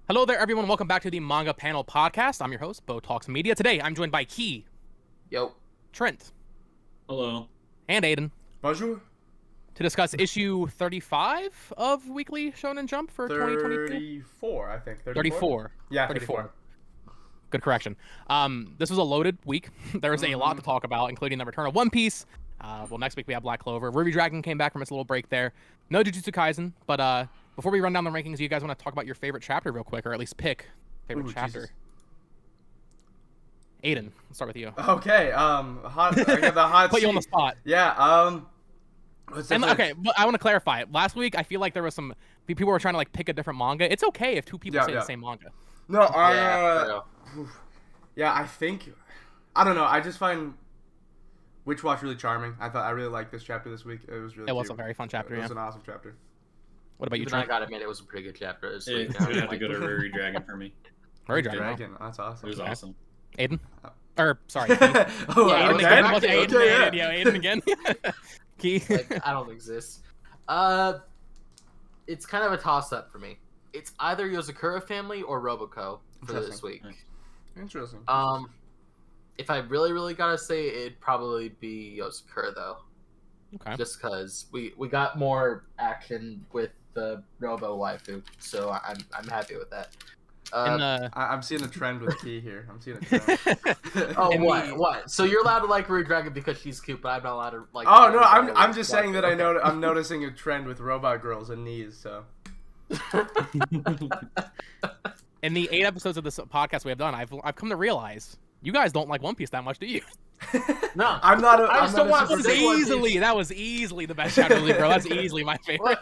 Hello there, everyone. Welcome back to the Manga Panel Podcast. I'm your host, Bo Talks Media. Today, I'm joined by Key, Yo. Trent, Hello. and Aiden Bonjour. to discuss issue 35 of Weekly Shonen Jump for 2022. 34, I think. 34. Yeah, 34. Good correction. This was a loaded week. There was a lot to talk about, including the return of One Piece. Well, next week we have Black Clover. Ruri Dragon came back from its little break there. No Jujutsu Kaisen, but before we run down the rankings, you guys want to talk about your favorite chapter real quick, or at least pick favorite chapter? Jesus. Aiden, let's start with you. Okay, I got the hot Put you on the spot. Yeah, Okay, but I want to clarify. Last week, I feel like there was some people were trying to like pick a different manga. It's okay if two people say the same manga. No, I think, I don't know. I just find Witch Watch really charming. I really liked this chapter this week. It was really. It was cute. a very fun chapter. It was an awesome chapter. What about you, Even Trent? I gotta admit, it was a pretty good chapter this week. It's gonna have to go to Ruri Dragon for me. Ruri Dragon. Dragon. That's awesome. It was awesome. Aiden? Or, sorry. Key. Oh, Yeah, Aiden okay. again? Back What's to Aiden? okay, Yeah, Aiden again. Key? Like, I don't exist. It's kind of a toss-up for me. It's either Yozakura family or Roboco for this week. Interesting. If I really gotta say, it'd probably be Yozakura though. Okay. Just because we got more action with the Robo waifu, so I'm happy with that. I'm seeing a trend with Key here. I'm seeing a trend. Oh, in what? So you're allowed to like Ruri Dragon because she's cute, but I'm not allowed to like. Oh no, Ruri Dragon I'm because just she's saying that cute. I'm noticing a trend with robot girls and knees. So. In the 8 episodes of this podcast we have done, I've come to realize you guys don't like One Piece that much, do you? No, I'm not. I just don't want to say That was easily the best chapter of the week, bro. That's easily my favorite.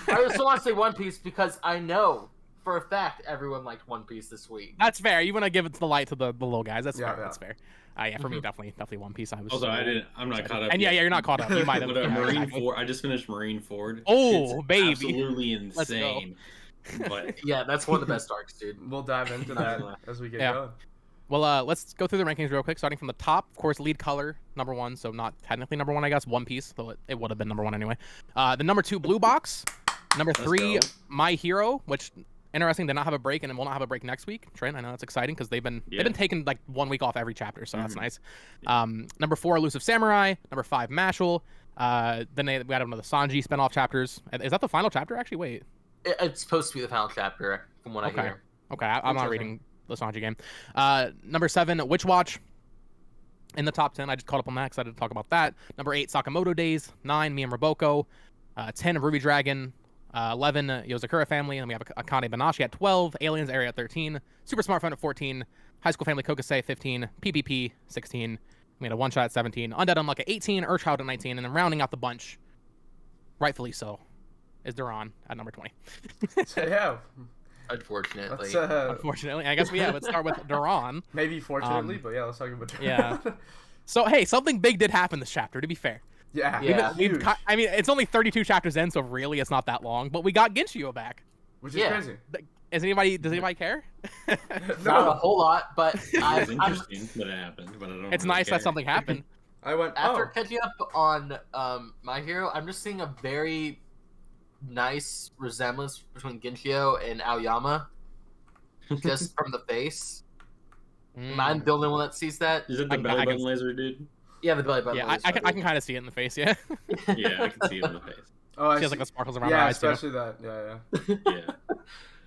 I just don't want to say One Piece because I know for a fact everyone liked One Piece this week. That's fair. You want to give it the light to the little guys. That's fair. Yeah. That's fair. Yeah, for me, definitely One Piece. Also, I'm not caught up. And yeah, you're not caught up. You might have. But Yeah, Marine exactly. Ford. I just finished Marine Ford. Oh, It's baby. absolutely Let's go. insane. But Yeah, that's one of the best arcs, dude. We'll dive into that as we get going. Well, let's go through the rankings real quick, starting from the top. Of course, lead color, number 1, so not technically number 1, I guess. One Piece, though it would have been number 1 anyway. The number 2, Blue Box. Number 3, go. My Hero, which, interesting, did not have a break, and it will not have a break next week. Trent, I know that's exciting, because they've been taking, like, 1 week off every chapter, so that's nice. Number 4, Elusive Samurai. Number 5, Mashle. Then we had one of the Sanji spinoff chapters. Is that the final chapter, actually? Wait. It's supposed to be the final chapter, from what I hear. Okay, I'm not reading the Sanji game. Number 7, Witch Watch. In the top 10, I just caught up on that, excited to talk about that. Number 8, Sakamoto Days. 9, me and Roboco. 10, Ruri Dragon. 11, Yozakura Family. And we have Akane-banashi at 12. Aliens Area at 13. Super Smart Phone at 14. High School Family Kokosei 15. PPP 16. We had a one-shot at 17. Undead Unluck at 18. Earthchild at 19. And then rounding out the bunch, rightfully so, is Doron at number 20. So, yeah. Unfortunately. Unfortunately, I guess let's start with Doron. Maybe fortunately, but yeah, let's talk about. Yeah. So hey, something big did happen this chapter. To be fair, Yeah. huge. I mean, it's only 32 chapters in, so really, it's not that long. But we got Ginshio back. Which is crazy. Does anybody care? Not a whole lot, but it was interesting that it happened. But I don't. It's really nice care. that something happened. I went after catching up on My Hero, I'm just seeing a very nice resemblance between Ginshio and Aoyama, just from the face. Am I the only one that sees that? Is it the belly button laser, dude? Yeah, the belly button. Yeah, I can kind of see it in the face. Yeah. Yeah, I can see it in the face. Oh, I She has see. like a sparkles around her Yeah, eyes too. especially that. Yeah. Yeah.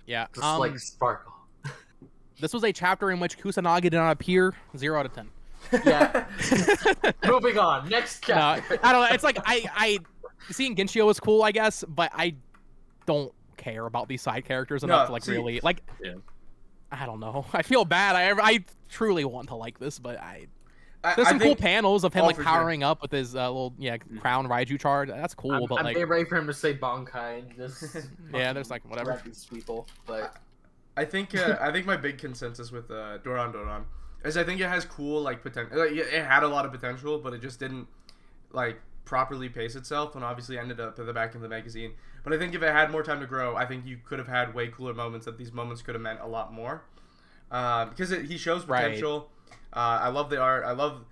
Yeah. Just like sparkle. This was a chapter in which Kusanagi did not appear. 0 out of 10. Yeah. Moving on. Next chapter. I don't know. It's like I seeing Ginshio was cool, I guess, but I don't care about these side characters enough to like really like. Yeah. I don't know. I feel bad. I truly want to like this, but there's some cool panels of him like powering up with his little crown Raiju charge. That's cool, but I'm like getting ready for him to say Bankai and just yeah, there's like whatever. wreck these people, but I think my big consensus with Doron Dororon is I think it has cool like potential. Like, it had a lot of potential, but it just didn't like properly pace itself, and obviously ended up at the back of the magazine. But I think if it had more time to grow, I think you could have had way cooler moments. That these moments could have meant a lot more, because he shows potential. I love the art. I love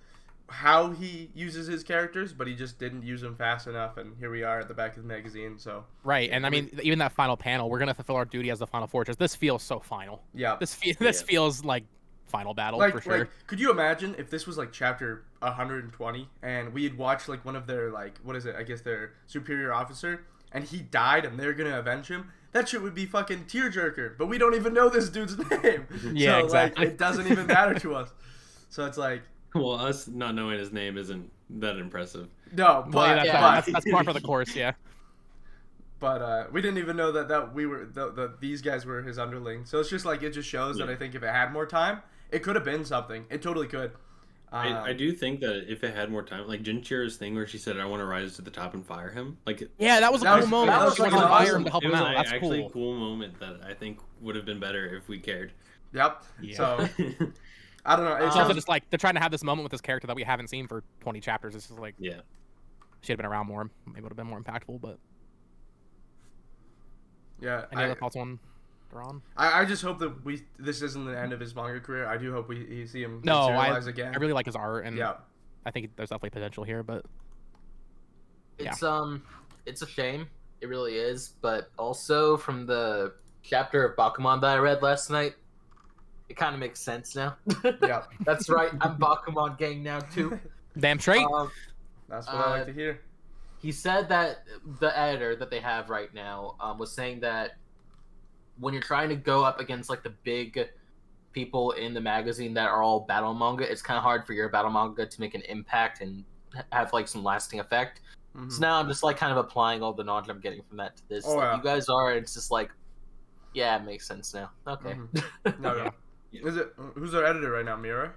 how he uses his characters, but he just didn't use them fast enough, and here we are at the back of the magazine. So Right, and I mean, even that final panel, we're gonna fulfill our duty as the final fortress. This feels so final. yeah, This feels like final battle for sure. Like, could you imagine if this was like chapter 120 and we had watched like one of their like what is it? I guess their superior officer, and he died, and they're gonna avenge him. That shit would be fucking tearjerker. But we don't even know this dude's name. Yeah, so, exactly. Like, it doesn't even matter to us. So it's like, Well, us not knowing his name isn't that impressive. no, Well, but that's par for the course, yeah. But we didn't even know that we were these guys were his underlings. So it's just like it just shows that I think if it had more time, it could have been something. It totally could. I do think that if it had more time, like Jinchira's thing where she said, "I want to rise to the top and fire him," like Yeah, that was a cool moment. that was She wanted like to fire him awesome. to help it him was out. That's actually cool. a cool moment that I think would have been better if we cared. Yep. Yeah. So I don't know. It It's also sounds, just like they're trying to have this moment with this character that we haven't seen for 20 chapters. It's just like Yeah. she had been around more, maybe would have been more impactful. But yeah. any other thoughts on Doron? I just hope that this isn't the end of his manga career. I do hope we see him No, materialize again. I really like his art, and Yeah. I think there's definitely potential here. But It's it's a shame. It really is. But also from the chapter of Bakuman that I read last night, it kind of makes sense now. Yeah. That's right. I'm Bakuman gang now too. damn straight. That's what I like to hear. He said that the editor that they have right now was saying that when you're trying to go up against like the big people in the magazine that are all battle manga, it's kind of hard for your battle manga to make an impact and have like some lasting effect. Mhm. So now I'm just like kind of applying all the knowledge I'm getting from that to this. Oh, like, yeah. you guys are. It's just like, yeah, it makes sense now. Okay. No, no. Yeah. Is it who's our editor right now, Mira?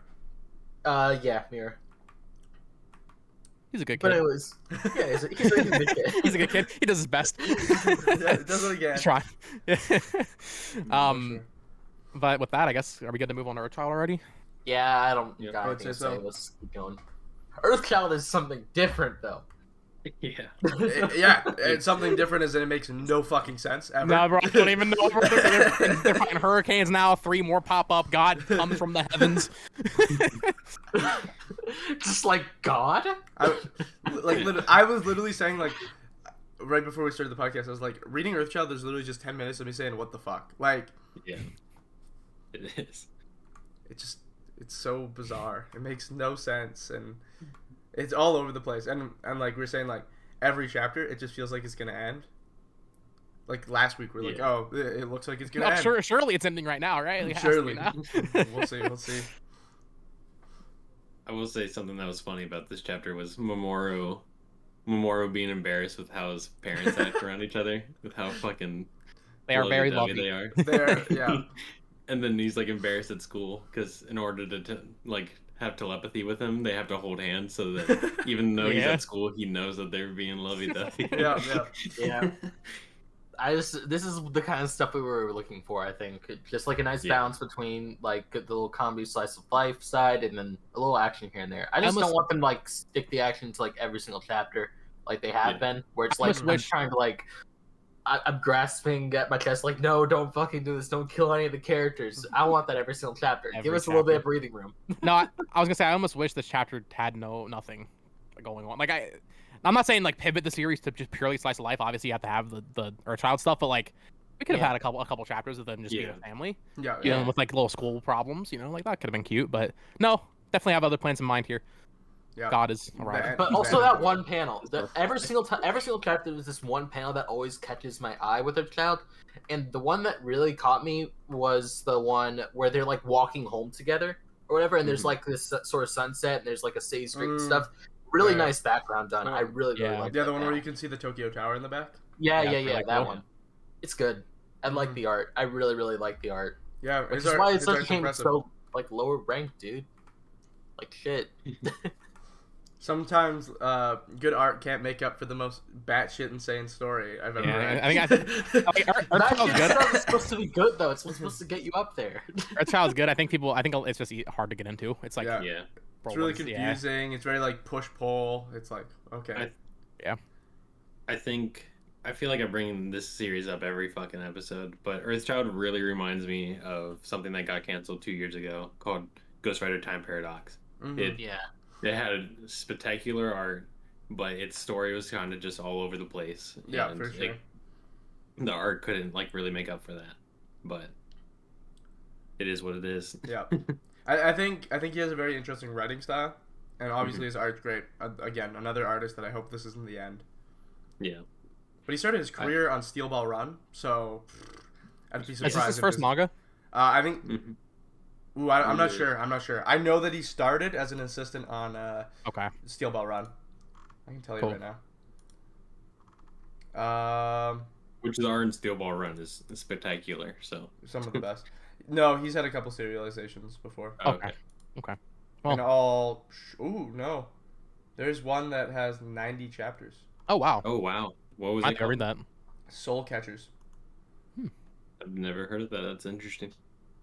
Yeah, Mirror. He's a good But kid. it was, yeah, he's a good kid. He's a good kid. He does his best. Yeah, it does it again. He's trying. For sure. But with that, I guess are we good to move on to Earthchild already? Yeah, I don't Yeah, got I would anything to say say. so. Let's keep going. Earthchild is something different, though. Yeah. Yeah, it's something different as in it makes no fucking sense ever. No, bro, I don't even know. Bro. They're fighting hurricanes now. 3 more pop up. God comes from the heavens. Just like God? I was literally saying like right before we started the podcast, I was like reading Earthchild. There's literally just 10 minutes of me saying what the fuck. Like Yeah. It is. it's so bizarre. It makes no sense and it's all over the place. And like we were saying, like every chapter, it just feels like it's gonna end. Like last week, we're like, Yeah. oh, it looks like it's gonna No, end. surely it's ending right now, right? It has to Surely. be now. We'll see. I will say something that was funny about this chapter was Mamoru being embarrassed with how his parents act around each other, with how fucking They are very lovey-dovey lovely. they are. There, yeah. And then he's like embarrassed at school because in order to like have telepathy with him, they have to hold hands so that even though he's Yeah. at school, he knows that they're being lovey-dovey. Yeah. Yeah. This is the kind of stuff we were looking for, I think. Just like a nice Yeah. balance between like the little comedy slice of life side and then a little action here and there. I just almost- don't want them to like stick the action to like every single chapter like they have Yeah. been, where it's I like almost I'm wish- trying to like I'm grasping at my chest like, no, don't fucking do this. Don't kill any of the characters. I want that every single chapter. Give Every us a little bit chapter. of breathing room. No, I was gonna say I almost wish this chapter had nothing going on. Like I'm not saying like pivot the series to just purely slice of life. Obviously, you have to have the Earthchild stuff, but like we could have Yeah. had a couple chapters of them just being Yeah. a family, Yeah. you Yeah. know, with like little school problems. You know, like that could have been cute. But no, definitely have other plans in mind here. Yeah. God is arriving. But also that one panel. Every single chapter, there's this one panel that always catches my eye with Earthchild, and the one that really caught me was the one where they're like walking home together or whatever, and there's like this sort of sunset, and there's like a city street and stuff. Really yeah. nice background done. I really Yeah. like. Yeah, that the one where panel. you can see the Tokyo Tower in the back. Yeah, Yeah, yeah, really that cool. one. It's good. I like the art. I really, really like the art. Yeah, Which his is art- why his it's art's became impressive. so like lower ranked, dude. Like shit. Sometimes good art can't make up for the most batshit insane story I've ever Yeah, read. I think like, That Earthchild's shit good. stuff is supposed to be good though. It's supposed to get you up there. Earthchild's good. I think it's just hard to get into. It's like Yeah. Yeah. bro, It's really what is- yeah. confusing. It's very like push pull. It's like okay. I feel like I bring this series up every fucking episode, but Earthchild really reminds me of something that got canceled 2 years ago called Ghost Rider Time Paradox. Mhm. It Yeah. It had spectacular art, but its story was kind of just all over the place. Yeah, and for sure. The art couldn't like really make up for that, but it is what it is. Yeah, I think he has a very interesting writing style, and obviously his art's great. Again, another artist that I hope this isn't the end. Yeah. But he started his career on Steel Ball Run, so I'd be surprised. Is this his first manga? I think. Mm-hmm. Ooh, I'm not sure. I know that he started as an assistant on Okay. Steel Ball Run. I can tell you Cool. right now. Which is art in Steel Ball Run is spectacular. So Some of the best. No, he's had a couple serializations before. Okay. Well- And all. Ooh, no. There's one that has 90 chapters. Oh wow. Oh wow, what was I it think I read called? that. Soul Catchers. I've never heard of that. That's interesting.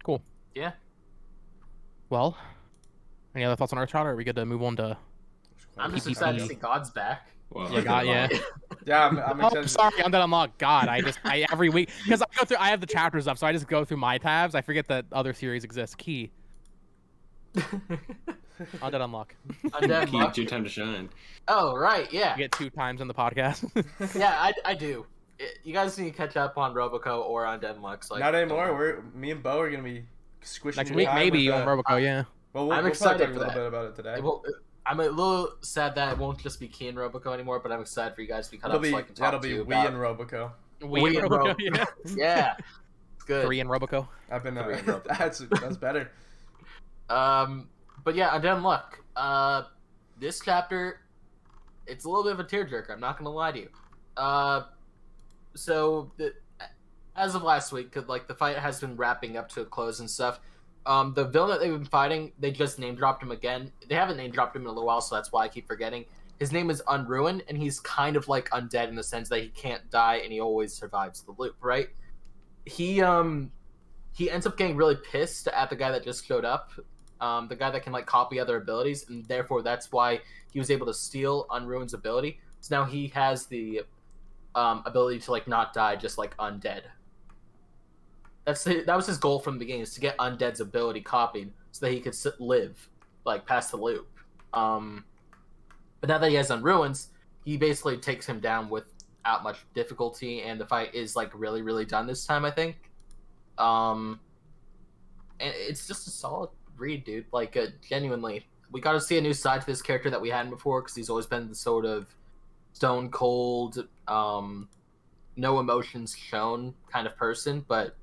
Cool. Yeah. Well, any other thoughts on Earthchild, or are we good to move on to? I'm just PPP. excited to see God's back. Well, Yeah, God, yeah. Yeah, I'm Oh, excited. sorry, Undead Unluck. God, I every week because I have the chapters up, so I just go through my tabs. I forget that other series exist. Key Undead Unluck. Undead Keep Unluck. your time to shine. Oh, right, yeah. You get 2 times in the podcast. Yeah, I do. You guys need to catch up on Roboco or Undead Unluck. Like, Not anymore. Me and Bo are gonna be squishing Next your week, time maybe with, on Roboco. Yeah. Well, we'll I'm probably excited talk a for little that. bit about it today. I'm a little sad that it won't just be Key and Roboco anymore, but I'm excited for you guys to be caught It'll up be so I can talk that'll to be you we about... and Roboco. We and and Roboco. Roboco. Yeah. Yeah, it's good. 3 and Roboco. I've been Three and Roboco. that's better. But yeah, Undead Unluck. This chapter, it's a little bit of a tearjerker. I'm not gonna lie to you. As of last week, 'cause, like the fight has been wrapping up to a close and stuff. The villain that they've been fighting, they just name dropped him again. They haven't name dropped him in a little while, so that's why I keep forgetting. His name is Unruin, and he's kind of like undead in the sense that he can't die and he always survives the loop, right? He ends up getting really pissed at the guy that just showed up, the guy that can like copy other abilities, and therefore that's why he was able to steal Unruin's ability. So now he has the ability to like not die, just like undead. That was his goal from the beginning, is to get Undead's ability copied so that he could live, like, past the loop. But now that he has Unruins, he basically takes him down without much difficulty, and the fight is, like, really, really done this time, I think. And it's just a solid read, dude. Like, genuinely. We got to see a new side to this character that we hadn't before, because he's always been the sort of stone cold, no emotions shown kind of person, but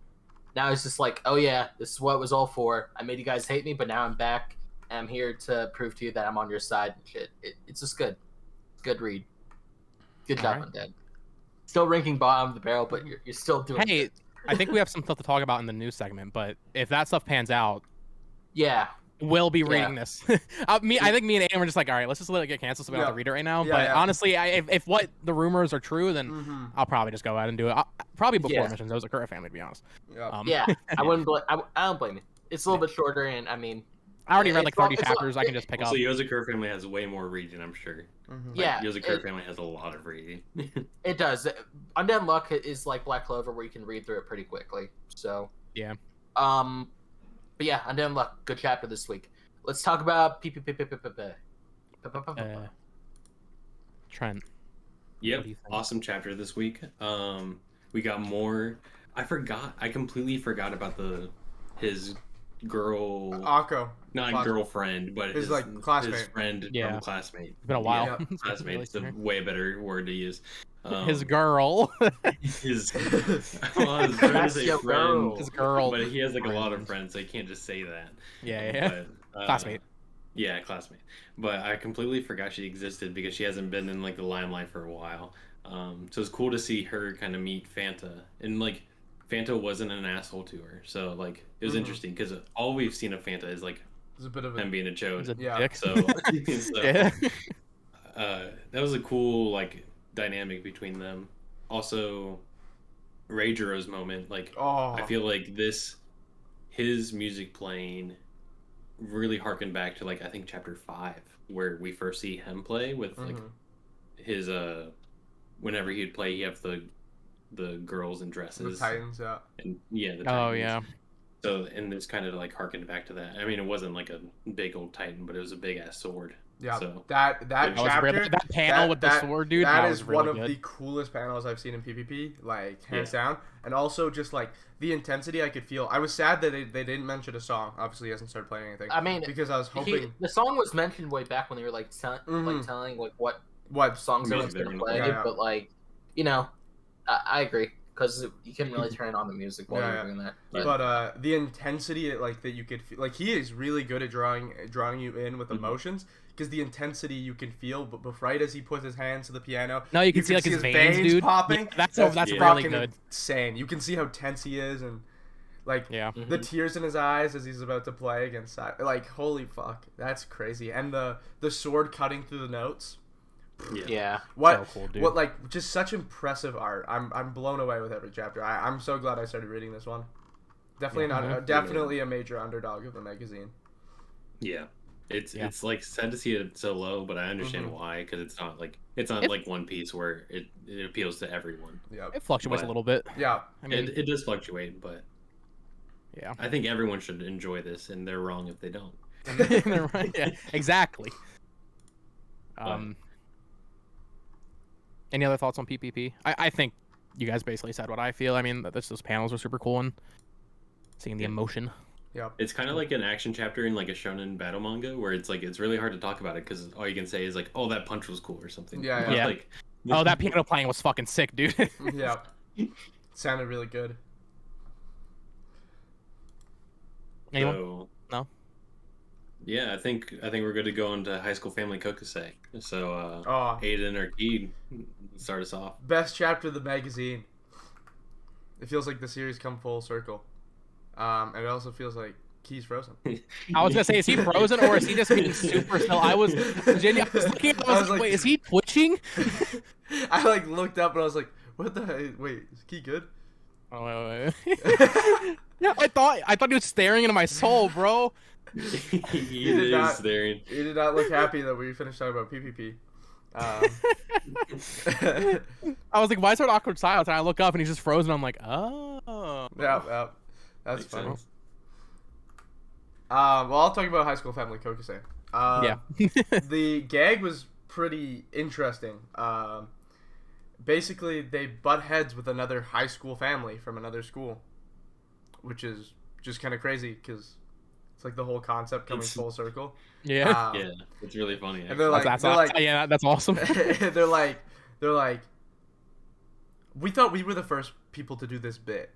now it's just like, oh yeah, this is what it was all for. I made you guys hate me, but now I'm back, and I'm here to prove to you that I'm on your side and shit. It's just good. It's a good read. Good job, Alright. Undead. Still ranking bottom of the barrel, but you're still doing Hey, good. I think we have some stuff to talk about in the news segment, but if that stuff pans out, Yeah. we'll be Yeah. reading this. I think me and Aiden were just like, all right, let's just let it get canceled so we don't have to read it right now. Yeah, but yeah. honestly, if what the rumors are true, then Mm-hmm. I'll probably just go ahead and do it. Probably before Yeah. I mention Yozakura family, to be honest. Yeah. Yeah. I wouldn't I don't blame you. It's a little bit shorter, and I mean, I already read like It's all- 30 it's all- chapters. I can just pick up. Also, Yozakura family has way more reading, I'm sure. Mm-hmm. yeah. Yozakura family has a lot of reading. It does. Undead Unluck is like Black Clover, where you can read through it pretty quickly. So Yeah. But yeah, Undead Unluck, good chapter this week. Let's talk about PPPPPP. Trent. Yep, What do you think? awesome chapter this week. We got more. I completely forgot about his girl, Akko. not class- girlfriend, but his, like, classmate. his friend Yeah. from classmate. It's been a while. Yeah. Since Classmate, I've it's a really seen way better word to use. her. His girl. His, well, I was trying to That's say your friend, girl. His girl. but he has like a lot of friends, so you can't just say that. Yeah. But, Classmate. Yeah, classmate. But I completely forgot she existed because she hasn't been in like the limelight for a while. So it's cool to see her kind of meet Fanta, and like Fanta wasn't an asshole to her, so like it was Mhm. interesting because all we've seen of Fanta is like It's a bit of him a. being a He's chode. a Yeah. dick. So, Yeah. That was a cool like dynamic between them. Also, Reijiro's moment, like Oh. I feel like his music playing really harkened back to like I think chapter 5 where we first see him play with like Mhm. his whenever he'd play he have the girls in The dresses Titans, yeah. and yeah the Oh Titans. yeah. So and it's kind of like harkened back to that. I mean it wasn't like a big old Titan but it was a big ass sword Yeah, So that That was chapter, really, that panel with the sword, dude. That was is really one of good. the coolest panels I've seen in PPP, like hands down. And also just like the intensity I could feel. I was sad that they didn't mention a song. Obviously, he hasn't started playing anything. I mean, because I was hoping the song was mentioned way back when they were like, like telling like what songs they were Music going to they're play. gonna play. But like, you know, I agree because you couldn't really turn on the music while you were doing that. But the intensity like that you could feel, like he is really good at drawing you in with emotions. Because the intensity you can feel, but right as he puts his hands to the piano, No, you can see like his veins, dude. popping. Yeah, that's fucking really good. Insane. You can see how tense he is, and like the tears in his eyes as he's about to play against. Like holy fuck, that's crazy. And the sword cutting through the notes. Yeah. So cool, dude. What like just such impressive art. I'm blown away with every chapter. I'm so glad I started reading this one. Definitely definitely a major underdog of the magazine. Yeah. It's like sad to see it so low, but I understand why, because it's not like One Piece where it appeals to everyone. Yeah, it fluctuates a little bit. Yeah, I mean, it does fluctuate, but yeah, I think everyone should enjoy this, and they're wrong if they don't. They're right. Yeah, exactly. Any other thoughts on PPP? I think you guys basically said what I feel. I mean, those panels are super cool and seeing the emotion. Yeah, it's kind of like an action chapter in like a shonen battle manga where it's like it's really hard to talk about it because all you can say is like, "Oh, that punch was cool" or something. Yeah. Like, oh, that piano playing was fucking sick, dude. Yeah, sounded really good. Anyone? So, no. Yeah, I think we're good to go into High School Family Kokosei. So, Aiden or Key, start us off. Best chapter of the magazine. It feels like the series come full circle. And it also feels like Key's frozen. I was gonna say, is he frozen or is he just being super still? I was looking at I was like, wait, is he twitching? I like looked up and I was like, what the heck? Wait, is Key good? Oh, wait. Yeah, I thought he was staring into my soul, bro. He is staring. He did not look happy that we finished talking about PPP. I was like, why is there an awkward silence? And I look up and he's just frozen. I'm like, oh. Yeah. That's Makes funny. sense. Well, I'll talk about High School Family Kokosei. Yeah. The gag was pretty interesting. Basically, they butt heads with another high school family from another school, which is just kind of crazy because it's like the whole concept coming full circle. Yeah. Yeah, it's really funny. And they're like, yeah, that's awesome. they're like, we thought we were the first people to do this bit.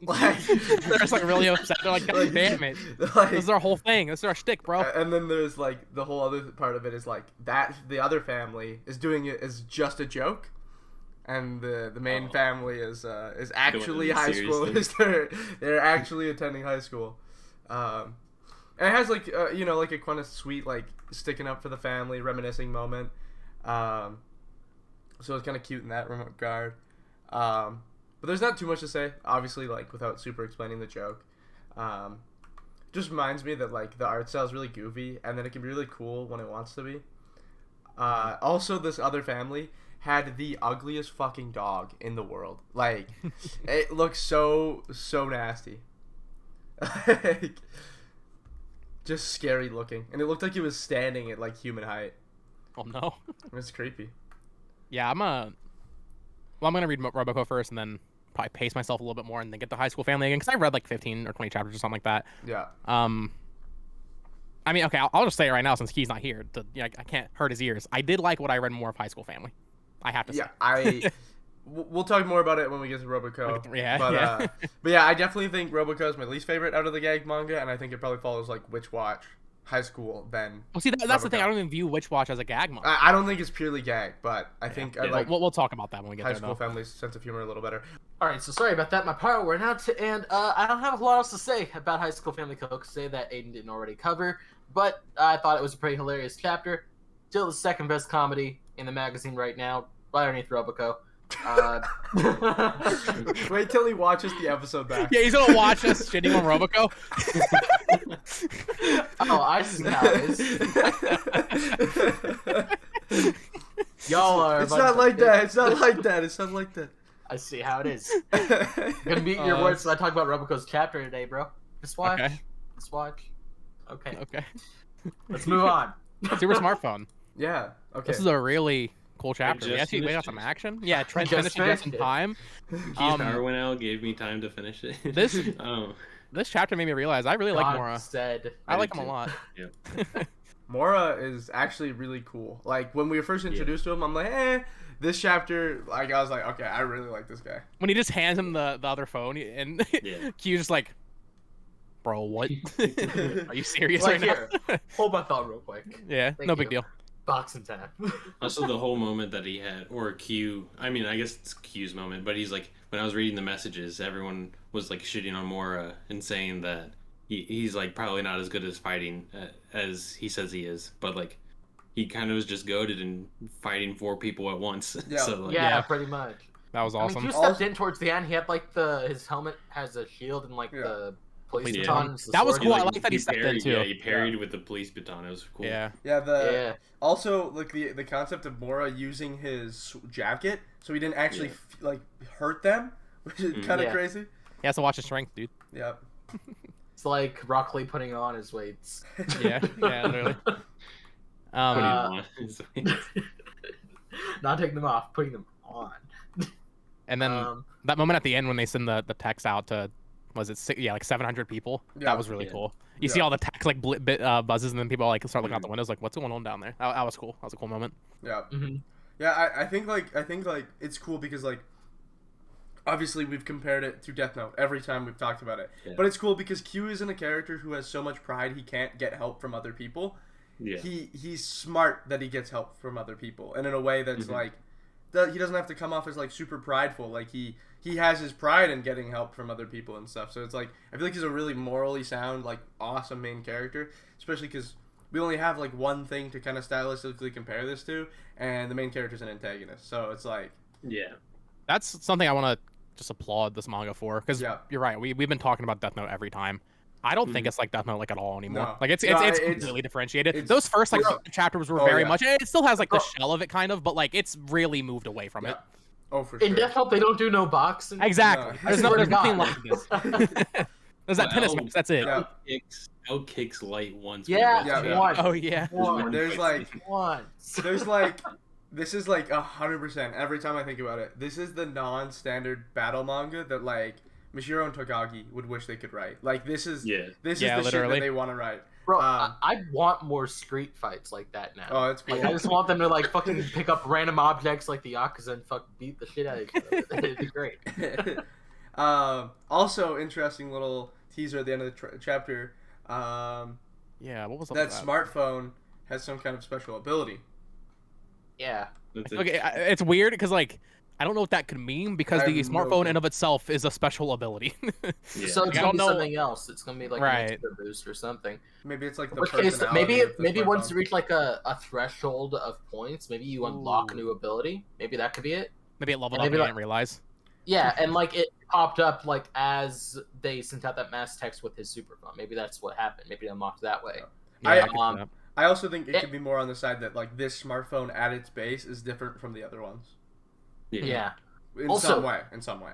Like, they're just like really upset. They're like, God damn it! Like, this is our whole thing. This is our shtick, bro. And then there's like the whole other part of it is like that the other family is doing it as just a joke, and the main family is actually high school. They're actually attending high school. And it has like like a kind of sweet like sticking up for the family, reminiscing moment. So it's kind of cute in that regard. But there's not too much to say, obviously, like, without super explaining the joke. Just reminds me that, like, the art style is really goofy, and then it can be really cool when it wants to be. Also, this other family had the ugliest fucking dog in the world. Like, it looks so nasty. Like, just scary looking. And it looked like it was standing at, like, human height. Oh, no. It's creepy. Yeah, I'm gonna read Roboco first, and then probably pace myself a little bit more, and then get the High School Family again, because I read like 15 or 20 chapters or something like that. Yeah. I mean, okay, I'll just say it right now since he's not here. I can't hurt his ears. I did like what I read more of High School Family. I have to say. Yeah, we'll talk more about it when we get to Roboco. Yeah, but yeah, I definitely think Roboco is my least favorite out of the gag manga, and I think it probably follows like Witch Watch, High School, then. Well, see, that's the thing. I don't even view Witch Watch as a gag manga. I don't think it's purely gag, but I think I like. We'll talk about that when we get High there. School Family's sense of humor a little better. All right, so sorry about that. My power went out, and I don't have a lot else to say about High School Family Kokosei that Aiden didn't already cover. But I thought it was a pretty hilarious chapter. Still the second best comedy in the magazine right now, right underneath Roboco. Wait till he watches the episode back. Yeah, he's gonna watch us shitting on Roboco. Oh, I see how it is. Y'all are. It's not like that. It's not like that. It's not like that. I see how it is. I'm gonna beat your words when I talk about Roboco's chapter today, bro. Just watch. Okay. Just watch. Okay. Okay. Let's move on. Super Smartphone. Yeah. Okay. This is a really cool chapter. We just actually got finished some it. action. Yeah, Trent Just finished it just in finished it. time. Keith's Um, power went out, gave me time to finish it. This- oh, This chapter made me realize I really like God Mora. said. I I like did him a too. lot. Mora is actually really cool. Like when we were first introduced to him, I'm like, this chapter, like I was like, okay, I really like this guy. When he just hands him the other phone and Yeah. Q's just like, bro, what? Are you serious Like, right here, now? hold my thought real quick. Yeah, Thank no big you. deal. Boxing time. Also, the whole moment that he had, or Q, I mean, I guess it's Q's moment, but he's like, when I was reading the messages, everyone was like shitting on Mora and saying that he's like probably not as good as fighting as he says he is, but like he kind of was just goated and fighting 4 people at once. Yeah. So like, Yeah, pretty much. That was I mean, awesome. Q stepped in towards the end. He had like his helmet has a shield and like Yeah. the police Yeah. baton. is the That was sword. cool. I like that he stepped in, parried, too. Yeah, he parried with the police baton. It was cool. Yeah. Yeah. Yeah. Also like the concept of Mora using his jacket so he didn't actually like hurt them, which is kind of Yeah. crazy. He has to watch his strength, dude. Yeah. It's like Rock Lee putting on his weights. Yeah, yeah, literally. Putting Uh, him on. Not taking them off, putting them on. And then that moment at the end when they send the text out to, was it like 700 people? Yeah. That was really Yeah. cool. You see Yeah. all the text like buzzes, and then people like start looking out the windows like, what's going on down there? That was cool. That was a cool moment. Yeah. Mhm. Yeah, I think it's cool because like obviously we've compared it to Death Note every time we've talked about it. Yeah. But it's cool because Q isn't a character who has so much pride he can't get help from other people. Yeah. He's smart that he gets help from other people, and in a way that's Mhm. like he doesn't have to come off as like super prideful. Like he has his pride in getting help from other people and stuff. So it's like I feel like he's a really morally sound, like awesome main character, especially because we only have like one thing to kind of stylistically compare this to, and the main character's an antagonist. So it's like Yeah. That's something I want to just applaud this manga for, because Yeah. you're right. We've been talking about Death Note every time. I don't think Mhm. it's like Death Note like at all anymore. No. Like it's No, it's- completely differentiated. it's- Those first like Bro. chapters were Oh, very yeah. much. It still has like the Bro. shell of it kind of, but like it's really moved away from it. oh for In sure. Death Note, they don't do no boxing. Exactly. No. There's I swear nothing to like God. this. There's that tennis match. That's it. Yeah. Outkicks light once. Yeah, Yeah. once. Oh yeah. There's like Once. There's like, this is like 100% every time I think about it. This is the non-standard battle manga that like Mishiro and Togagi would wish they could write. Like this is Yeah. this Yeah, is the literally. shit that they want to write. Bro, I want more street fights like that now. Oh, it's cool. Like, I just want them to like fucking pick up random objects like the Yakuza and fuck beat the shit out of each other. It'd be great. Also, interesting little teaser at the end of the chapter. Yeah. What was up That with that? smartphone has some kind of special ability. Yeah. That's it. Okay, it's weird because like I don't know what that could mean because I the have no smartphone clue. in of itself is a special ability. Yeah. So it's I gonna don't be know- something else. It's gonna be like Right. an extra boost or something. Maybe it's like the In which case, personality of the maybe once smartphone. you reach like a threshold of points, maybe you unlock a Ooh. new ability. Maybe that could be it. Maybe it leveled And up and maybe, I like- didn't realize. Yeah, and like it popped up like as they sent out that mass text with his super phone. Maybe that's what happened. Maybe it unlocked that way. Yeah, I- I could see um, that. I also think it it- could be more on the side that like this smartphone at its base is different from the other ones Yeah. in Also- some way. In some way.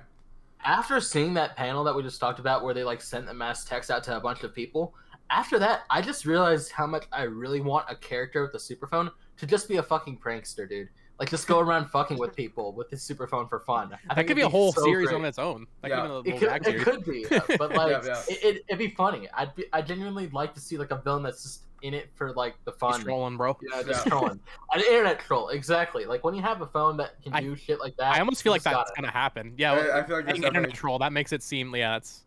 After seeing that panel that we just talked about where they like sent the mass text out to a bunch of people, after that I just realized how much I really want a character with a super phone to just be a fucking prankster, dude. Like just go around fucking with people with his super phone for fun. I That think could be a it'd whole so series great. on its own. That Yeah. could be a It little gag could, series. it could be, but like Yeah. it'd be funny. I genuinely like to see like a villain that's just in it for like the He's fun. trolling, bro. Yeah, just Yeah. trolling. An internet troll, exactly. Like when you have a phone that can I- do shit like that. I almost feel you like just that's gotta- gonna happen. Yeah, I feel like that's any internet definitely, troll that makes it seem that's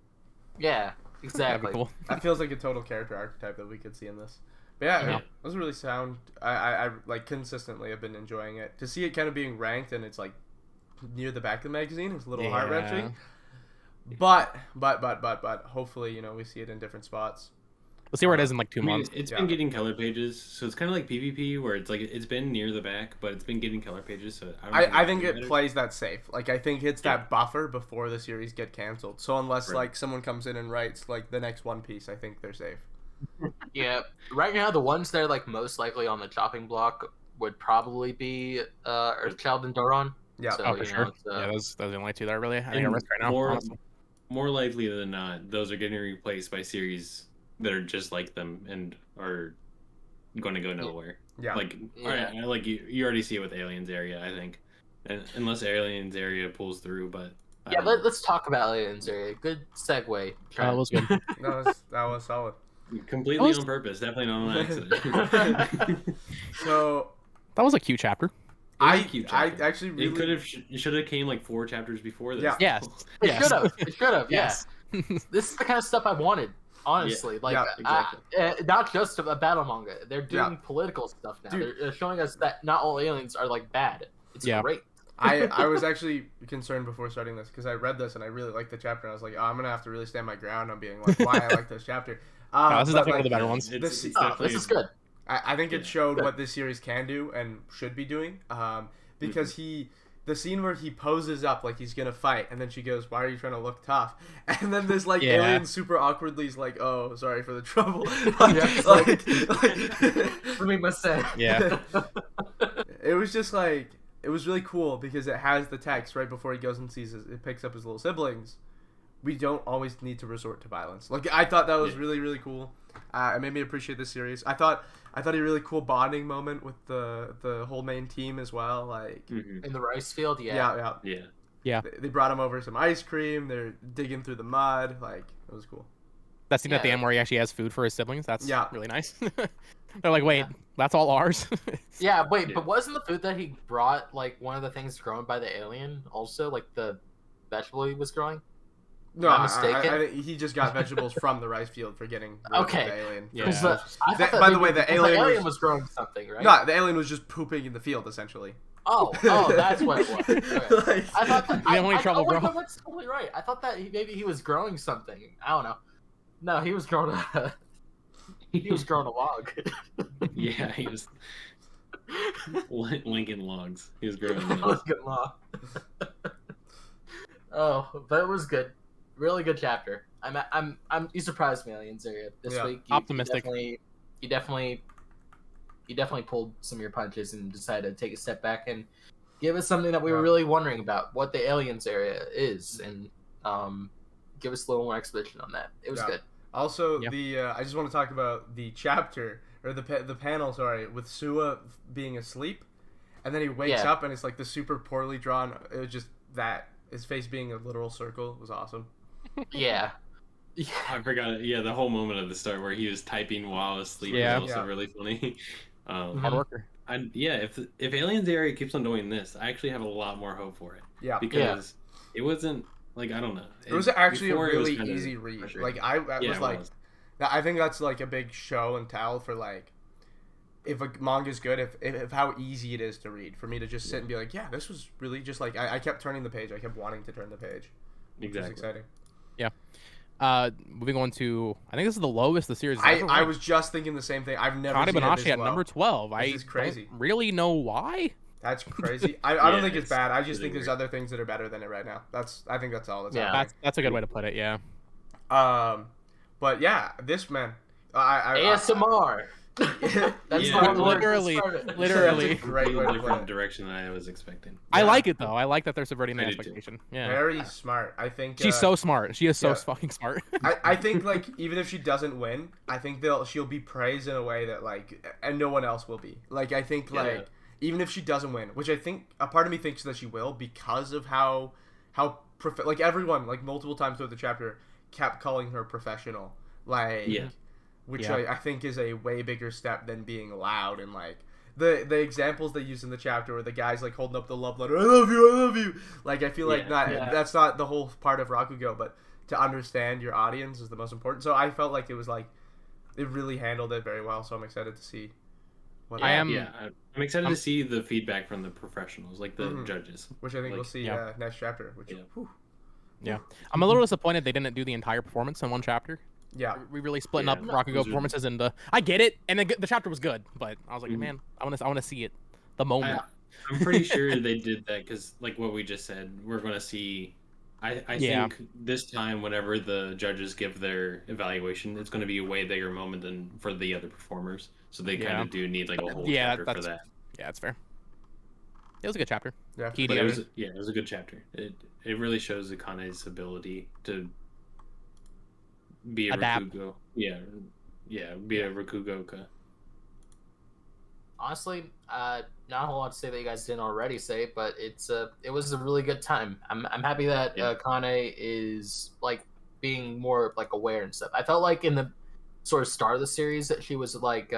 Yeah, that'd be exactly. cool. that feels like a total character archetype that we could see in this. But yeah, Yeah. it was really sound. I like consistently have been enjoying it. To see it kind of being ranked and it's like near the back of the magazine is a little heart wrenching. But hopefully we see it in different spots. We'll see where it is in like 2 I mean, months. it's Yeah. been getting color pages, so it's kind of like PvP, where it's like it's been near the back, but it's been getting color pages. So I think it matters. plays that safe. Like I think it's that buffer before the series get canceled. So unless Right. like someone comes in and writes like the next One Piece, I think they're safe. Yeah, right now the ones that are like most likely on the chopping block would probably be Earthchild and Doron. Yeah. So, Oh, for you sure. know, it's, Yeah, those are the only two that are really I think And are risk right now. more- honestly. More likely than not, those are getting replaced by series that are just like them and are going to go nowhere. Yeah. Like, Yeah. like you already see it with Aliens Area, I think, and, unless Aliens Area pulls through. But I Yeah, don't know. let's talk about Aliens Area. Good segue. That was good. That was solid. Completely That was- on purpose, definitely not on accident. So That was a cute chapter. I Cute I chapter. actually It really could have, it should have came like 4 chapters before this. Yeah. Yes. It Yes. should have. It should have. Yes. Yeah. This is the kind of stuff I wanted. Honestly, like Yeah, exactly. not just a battle manga. They're doing Yeah. political stuff now. Dude. They're showing us that not all aliens are like bad. It's Yeah. great. I was actually concerned before starting this because I read this and I really liked the chapter. And I was like, oh, I'm gonna have to really stand my ground on being like why I like this chapter. No, this is but, definitely one of the like, better ones. It's This- definitely This is good. I think it Yeah. showed what this series can do and should be doing. Because the scene where he poses up like he's gonna fight, and then she goes, "Why are you trying to look tough?" And then this like Yeah. alien super awkwardly is like, "Oh, sorry for the trouble." Yeah, like, Let me must say. Yeah. it was just like it was really cool because it has the text right before he goes and sees it picks up his little siblings. We don't always need to resort to violence. Like I thought that was really really cool. It made me appreciate this series. I thought a really cool bonding moment with the whole main team as well. Like Mhm. In the rice field, yeah. Yeah. They brought him over some ice cream. They're digging through the mud. Like it was cool. That scene at the Yeah. end where he actually has food for his siblings. That's Yeah. really nice. They're like, wait, Yeah. that's all ours. Yeah, wait, Yeah. but wasn't the food that he brought like one of the things grown by the alien also, like the vegetable he was growing? No, Am I mistaken? I think he just got vegetables from the rice field for getting rid of Okay. the alien. Yeah. 'Cause I thought That- that by the maybe way, the because alien was growing something, right? No, the alien was just pooping in the field essentially. Oh, that's what it was. Okay. Like- I thought that. You didn't want any trouble, bro. No, that's totally right. I thought that maybe he was growing something. I don't know. No, he was growing a. He was growing a log. Yeah, he was Lincoln Logs. He was growing That those. was good log. Oh, but it was good. Really good chapter. You surprised me, Aliens Area, this Yeah. week. Optimistic. You definitely pulled some of your punches and decided to take a step back and give us something that we were Yeah. really wondering about, what the Aliens Area is, and give us a little more explanation on that. It was Yeah. good. Also, Yeah. I just want to talk about the chapter or the panel, sorry, with Sua being asleep, and then he wakes Yeah. up and it's like the super poorly drawn. It was just that his face being a literal circle was awesome. Yeah. I forgot. Yeah, the whole moment at the start where he was typing while asleep Yeah. was also Yeah. really funny. Hard worker. If Aliens Area keeps on doing this, I actually have a lot more hope for it Yeah, because it wasn't like I don't know. it was actually a before it was really kinda easy read. frustrating. Like I Yeah, was it like, was. I think that's like a big show and tell for like if a manga's good, if how easy it is to read. For me to just sit and be like, yeah, this was really just like I kept turning the page. I kept wanting to turn the page. Which was Exactly. exciting. Moving on to, I think this is the lowest the series has ever I ranked. was just thinking the same thing. I've never seen it Akane-banashi this at well. number 12. This I is crazy. don't really know why. That's crazy. I Yeah, don't think it's it's bad. I just really think there's weird. other things that are better than it right now. I think that's all. That's Yeah. happening. That's a good way to put it. Yeah. But yeah, this man. I ASMR. That's Yeah, not the word to literally, start it. literally. That's a great way to put different it. direction than I was expecting. I Yeah. like it though. I like that they're subverting the I do too. expectation. Yeah. Very smart. I think She's so smart. She is so yeah. fucking smart. I think like even if she doesn't win, I think she'll be praised in a way that like and no one else will be. Like I think like Yeah. even if she doesn't win, which I think a part of me thinks that she will because of how like everyone like multiple times throughout the chapter kept calling her professional. Like Yeah. which Yeah. I think is a way bigger step than being loud and like the examples they use in the chapter where the guy's like holding up the love letter, I love you. Like I feel like Yeah. that's not the whole part of Rakugo, but to understand your audience is the most important. So I felt like it was like it really handled it very well. So I'm excited to see what I am- Yeah, I'm excited to see the feedback from the professionals, like the Mhm. judges. which I think we'll like, see yeah. next chapter. Which Yeah. I'm a little disappointed they didn't do the entire performance in one chapter. yeah. We really splitting Yeah. up Rakugo Those are- performances into. I get it, and the chapter was good, but I was like, Mhm. man, I want to see it, the moment. I'm pretty sure they did that because, like what we just said, we're going to see. I Yeah. think this time, whenever the judges give their evaluation, it's going to be a way bigger moment than for the other performers. So they kind Yeah. of do need like a whole Yeah, chapter for that's- that. Yeah, it's fair. It was a good chapter. Yeah. Key But to it was a good chapter. It really shows Akane's ability to be a Adapt. Rakugo. Yeah, be a Rakugoka. honestly, not a whole lot to say that you guys didn't already say, but it was a really good time. I'm happy that Kane is like being more like aware and stuff. I felt like in the sort of start of the series that she was like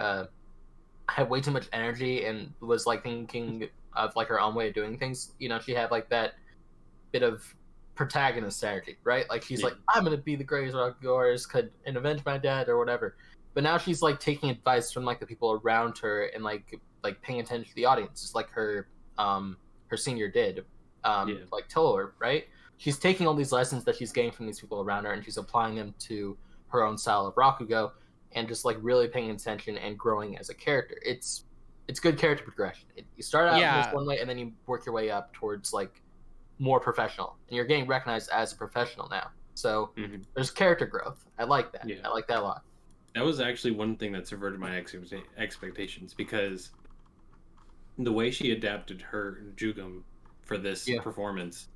had way too much energy and was like thinking of like her own way of doing things. You know, she had like that bit of protagonist energy, right? Like she's like, I'm gonna be the greatest rock yours, and avenge my dad or whatever. But now she's like taking advice from like the people around her and like paying attention to the audience, just like her senior did, like Tiller, right? She's taking all these lessons that she's getting from these people around her and she's applying them to her own style of Rakugo, and just like really paying attention and growing as a character. It's good character progression. You start out in this one way and then you work your way up towards like more professional, and you're getting recognized as a professional now. So there's character growth. I like that. I like that a lot. That was actually one thing that subverted my expectations, because the way she adapted her Jugum for this performance,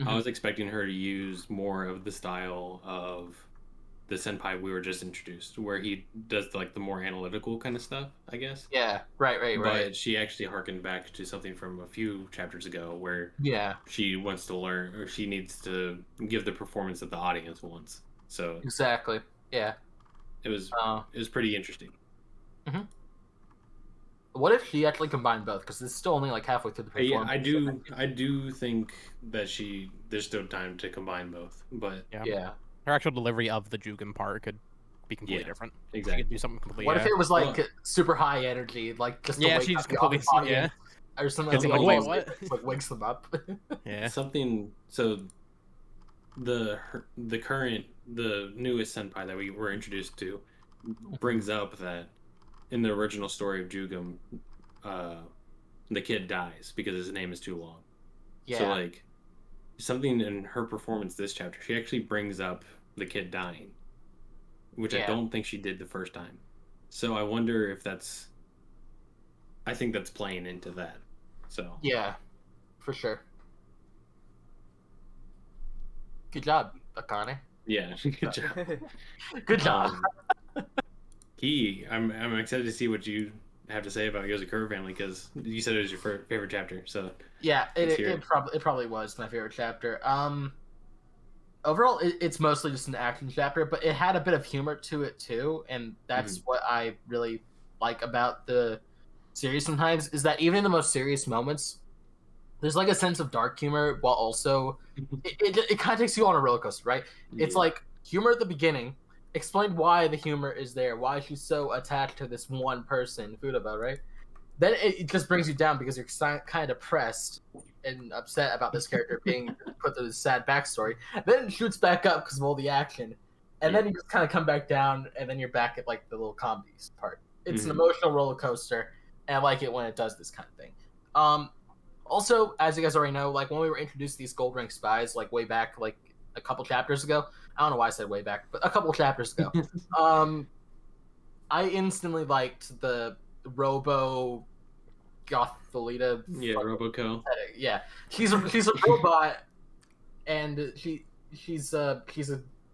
I was expecting her to use more of the style of the senpai we were just introduced, where he does like the more analytical kind of stuff, I guess. Yeah, right. But she actually harkened back to something from a few chapters ago, where she wants to learn, or she needs to give the performance that the audience wants. So exactly, yeah. It was pretty interesting. What if she actually combined both? Because it's still only like halfway through the performance. Yeah, I do think that there's still time to combine both, but her actual delivery of the Jugum part could be completely different. Exactly. She could do something completely. What if it was like super high energy, like just she just completely or something like wait, what? Like wakes them up. Something. So the newest senpai that we were introduced to brings up that in the original story of Jugum, the kid dies because his name is too long. So like something in her performance this chapter, she actually brings up the kid dying, which I don't think she did the first time. So I wonder if I think that's playing into that. So yeah, for sure. Good job, Akane. Yeah, good job. Good job. I'm excited to see what you have to say about Yozakura family, because you said it was your favorite chapter. So yeah, it probably was my favorite chapter. Overall, it's mostly just an action chapter, but it had a bit of humor to it too, and that's what I really like about the series. Sometimes is that even in the most serious moments, there's like a sense of dark humor, while also it kind of takes you on a roller coaster, right? It's like humor at the beginning, explain why the humor is there, why she's so attached to this one person, Futaba, right? Then it just brings you down because you're kind of depressed and upset about this character being put through this sad backstory. Then it shoots back up because of all the action, and then you just kind of come back down, and then you're back at like the little comedies part. It's an emotional roller coaster, and I like it when it does this kind of thing. Also, as you guys already know, like when we were introduced to these gold rank spies, like way back, like a couple chapters ago. I don't know why I said way back, but a couple chapters ago. I instantly liked the Robo Gothalita. Yeah, Roboco. Yeah, she's a robot, and she's a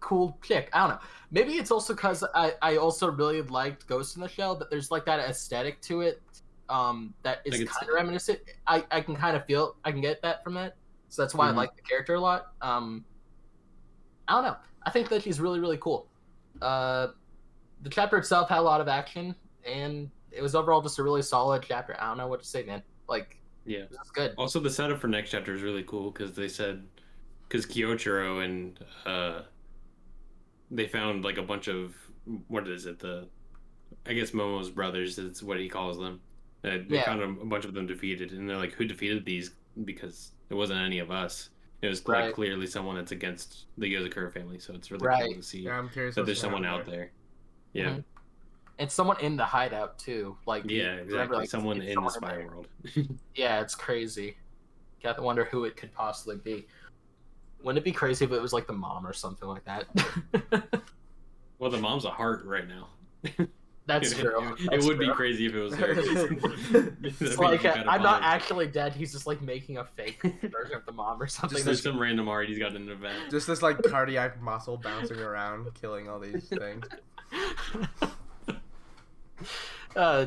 cool chick. I don't know. Maybe it's also because I also really liked Ghost in the Shell, that there's like that aesthetic to it. That is kind of reminiscent. I can kind of feel, I can get that from that, so that's why I like the character a lot. I don't know. I think that she's really, really cool. The chapter itself had a lot of action, and it was overall just a really solid chapter. I don't know what to say, man. Like, it's good. Also, the setup for next chapter is really cool because they said, because Kyoichiro and they found like a bunch of, what is it? I guess Momo's brothers is what he calls them. They found a bunch of them defeated, and they're like, who defeated these? Because it wasn't any of us. It was like clearly someone that's against the Yozakura family, so it's really cool to see I'm curious that there's someone out there. Yeah. And someone in the hideout too. Like exactly. Remember, like, someone in the spy world. Yeah, it's crazy. Got to wonder who it could possibly be. Wouldn't it be crazy if it was like the mom or something like that? Well, the mom's a heart right now. That's true. It would be crazy if it was her. It's like, I'm not actually dead. He's just like making a fake version of the mom or something. Just there's some random art he's got in an event. Just this like cardiac muscle bouncing around, killing all these things.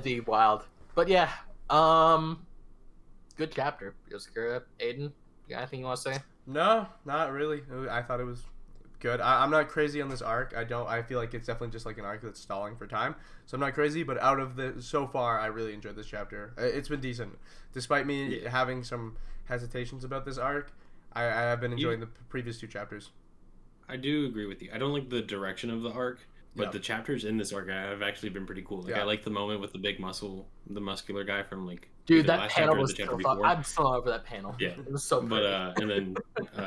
Deep wild. But yeah, Good chapter. Yozakura, Aiden, you got anything you want to say? No, not really. I thought it was good. I'm not crazy on this arc. I feel like it's definitely just like an arc that's stalling for time. So I'm not crazy, but out of the so far, I really enjoyed this chapter. It's been decent, despite me having some hesitations about this arc. I have been enjoying the previous 2 chapters. I do agree with you. I don't like the direction of the arc, but the chapters in this arc have actually been pretty cool. Like I like the moment with the big the muscular guy from like dude, the that last panel chapter or was the chapter so before. fun. I'm still over that panel. Yeah, it was so pretty. But and then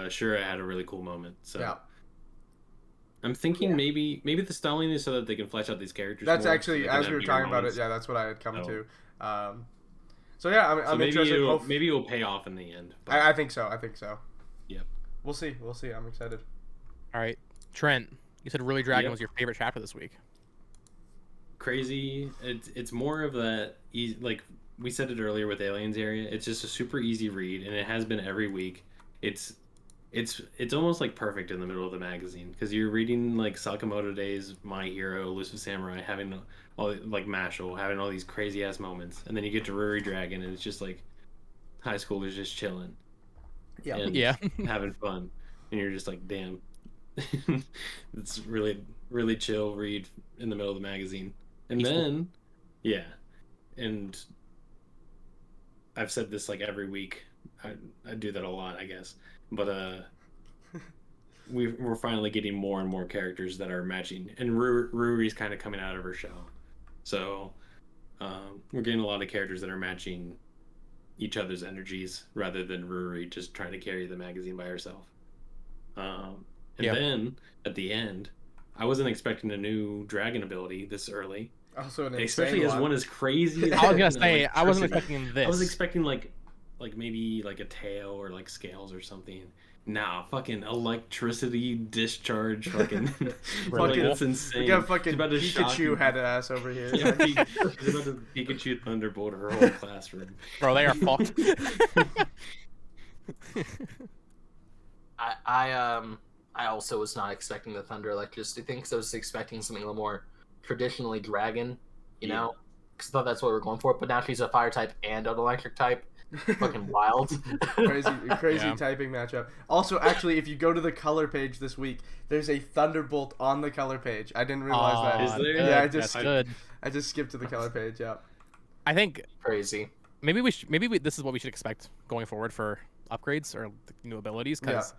Shura had a really cool moment. So Yeah. I'm thinking maybe the styling is so that they can flesh out these characters. That's more, actually, so as we were talking about it, that's what I had come to. So yeah, I'm maybe interested. Maybe it will pay off in the end. But... I think so. Yep. We'll see. I'm excited. All right, Trent, you said Ruri Dragon was your favorite chapter this week. Crazy. It's more of that easy, like we said it earlier with Aliens area. It's just a super easy read, and it has been every week. It's almost like perfect in the middle of the magazine because you're reading like Sakamoto Days, My Hero, Elusive Samurai, having all like Mashle, having all these crazy ass moments, and then you get to Ruri Dragon, and it's just like high schoolers just chilling, having fun, and you're just like, damn, it's really chill read in the middle of the magazine, and then and I've said this like every week. I do that a lot, I guess. But we're finally getting more and more characters that are matching, and Ruri's kind of coming out of her shell. So we're getting a lot of characters that are matching each other's energies rather than Ruri just trying to carry the magazine by herself. Then at the end, I wasn't expecting a new dragon ability this early. Also, especially as one as crazy. I was gonna say I wasn't expecting this. I was expecting like maybe like a tail or like scales or something. Nah, fucking electricity discharge, fucking that's insane. We got fucking Pikachu head ass over here. Yeah, she's about to Pikachu Thunderbolt her whole classroom. Bro, they are fucked. I also was not expecting the thunder electricity thing because I was expecting something a little more traditionally dragon, you know, because I thought that's what we were going for. But now she's a fire type and an electric type. Fucking wild. crazy typing matchup. Also, actually, if you go to the color page this week, there's a Thunderbolt on the color page. I didn't realize that. Is there? Yeah, I just skipped to the color page. Yeah. I think crazy. Maybe this is what we should expect going forward for upgrades or new abilities because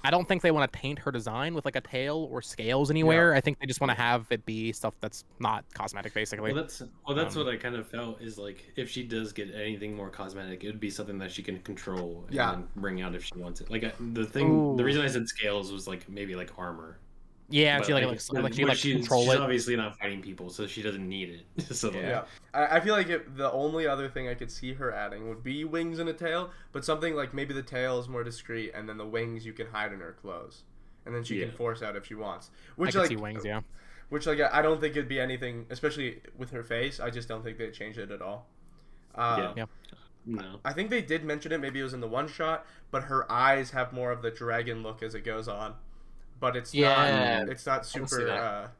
I don't think they want to taint her design with like a tail or scales anywhere. I think they just want to have it be stuff that's not cosmetic, basically. Well, that's what I kind of felt is like if she does get anything more cosmetic, it would be something that she can control and then bring out if she wants it. Like the reason I said scales was like maybe like armor. Yeah, she control she's it. Obviously not fighting people, so she doesn't need it. So I feel like the only other thing I could see her adding would be wings and a tail, but something like maybe the tail is more discreet, and then the wings you can hide in her clothes, and then she can force out if she wants. Which I can see wings, Which I don't think it'd be anything, especially with her face. I just don't think they'd change it at all. No. I think they did mention it. Maybe it was in the one shot, but her eyes have more of the dragon look as it goes on. But it's not. It's not super.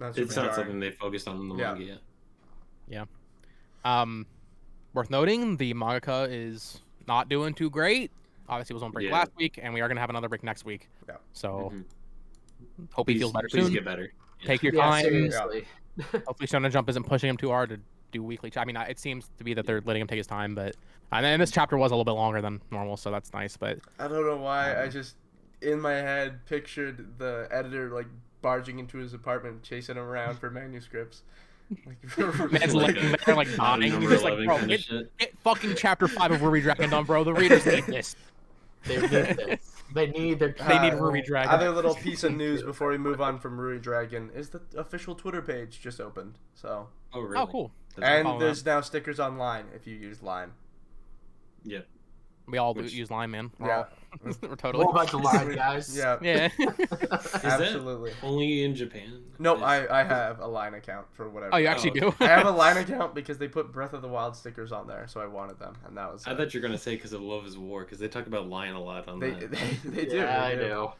It's not something they focused on in the manga yet. Yeah. Worth noting, the mangaka is not doing too great. Obviously, it was on break last week, and we are gonna have another break next week. Yeah. So, hope he feels better soon. Please get better. Take your time. Seriously. Hopefully, Shonen Jump isn't pushing him too hard to do weekly. I mean, it seems to be that they're letting him take his time, but and this chapter was a little bit longer than normal, so that's nice. But I don't know why. I just in my head pictured the editor like barging into his apartment, chasing him around for manuscripts. Man's looking there like nodding. He's just like, bro, get fucking chapter 5 of Ruri Dragon done, bro. The readers need this. They need this. They need Ruri Dragon. Other little piece of news before we move on from Ruri Dragon is the official Twitter page just opened. So. Oh really? Oh cool. And there's now stickers on Line if you use Line. Yep. We all use Line, man. We're totally. What about the Line, guys? Yeah. Absolutely. Only in Japan? No, I have a Line account for whatever. Oh, you actually do? I have a Line account because they put Breath of the Wild stickers on there, so I wanted them, and that was. I thought you were gonna say because of Love Is War, because they talk about Line a lot on that. They do. Yeah, I do.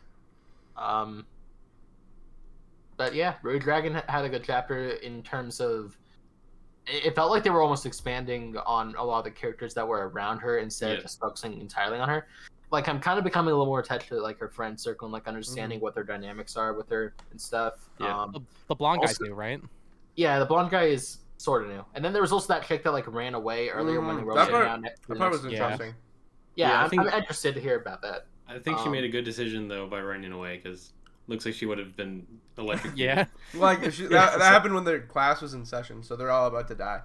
But yeah, Ruri Dragon had a good chapter in terms of it felt like they were almost expanding on a lot of the characters that were around her instead of just focusing entirely on her. Like, I'm kind of becoming a little more attached to like her friend circle and like understanding what their dynamics are with her and stuff. Yeah. The blonde also- guy too, right? Yeah, the blonde guy is sort of new. And then there was also that chick that like ran away earlier when they were That sitting part- down. That part was interesting. Yeah, I think- I'm interested to hear about that. I think she made a good decision though by running away because looks like she would have been electrocuted. Yeah. Like that happened when their class was in session, so they're all about to die.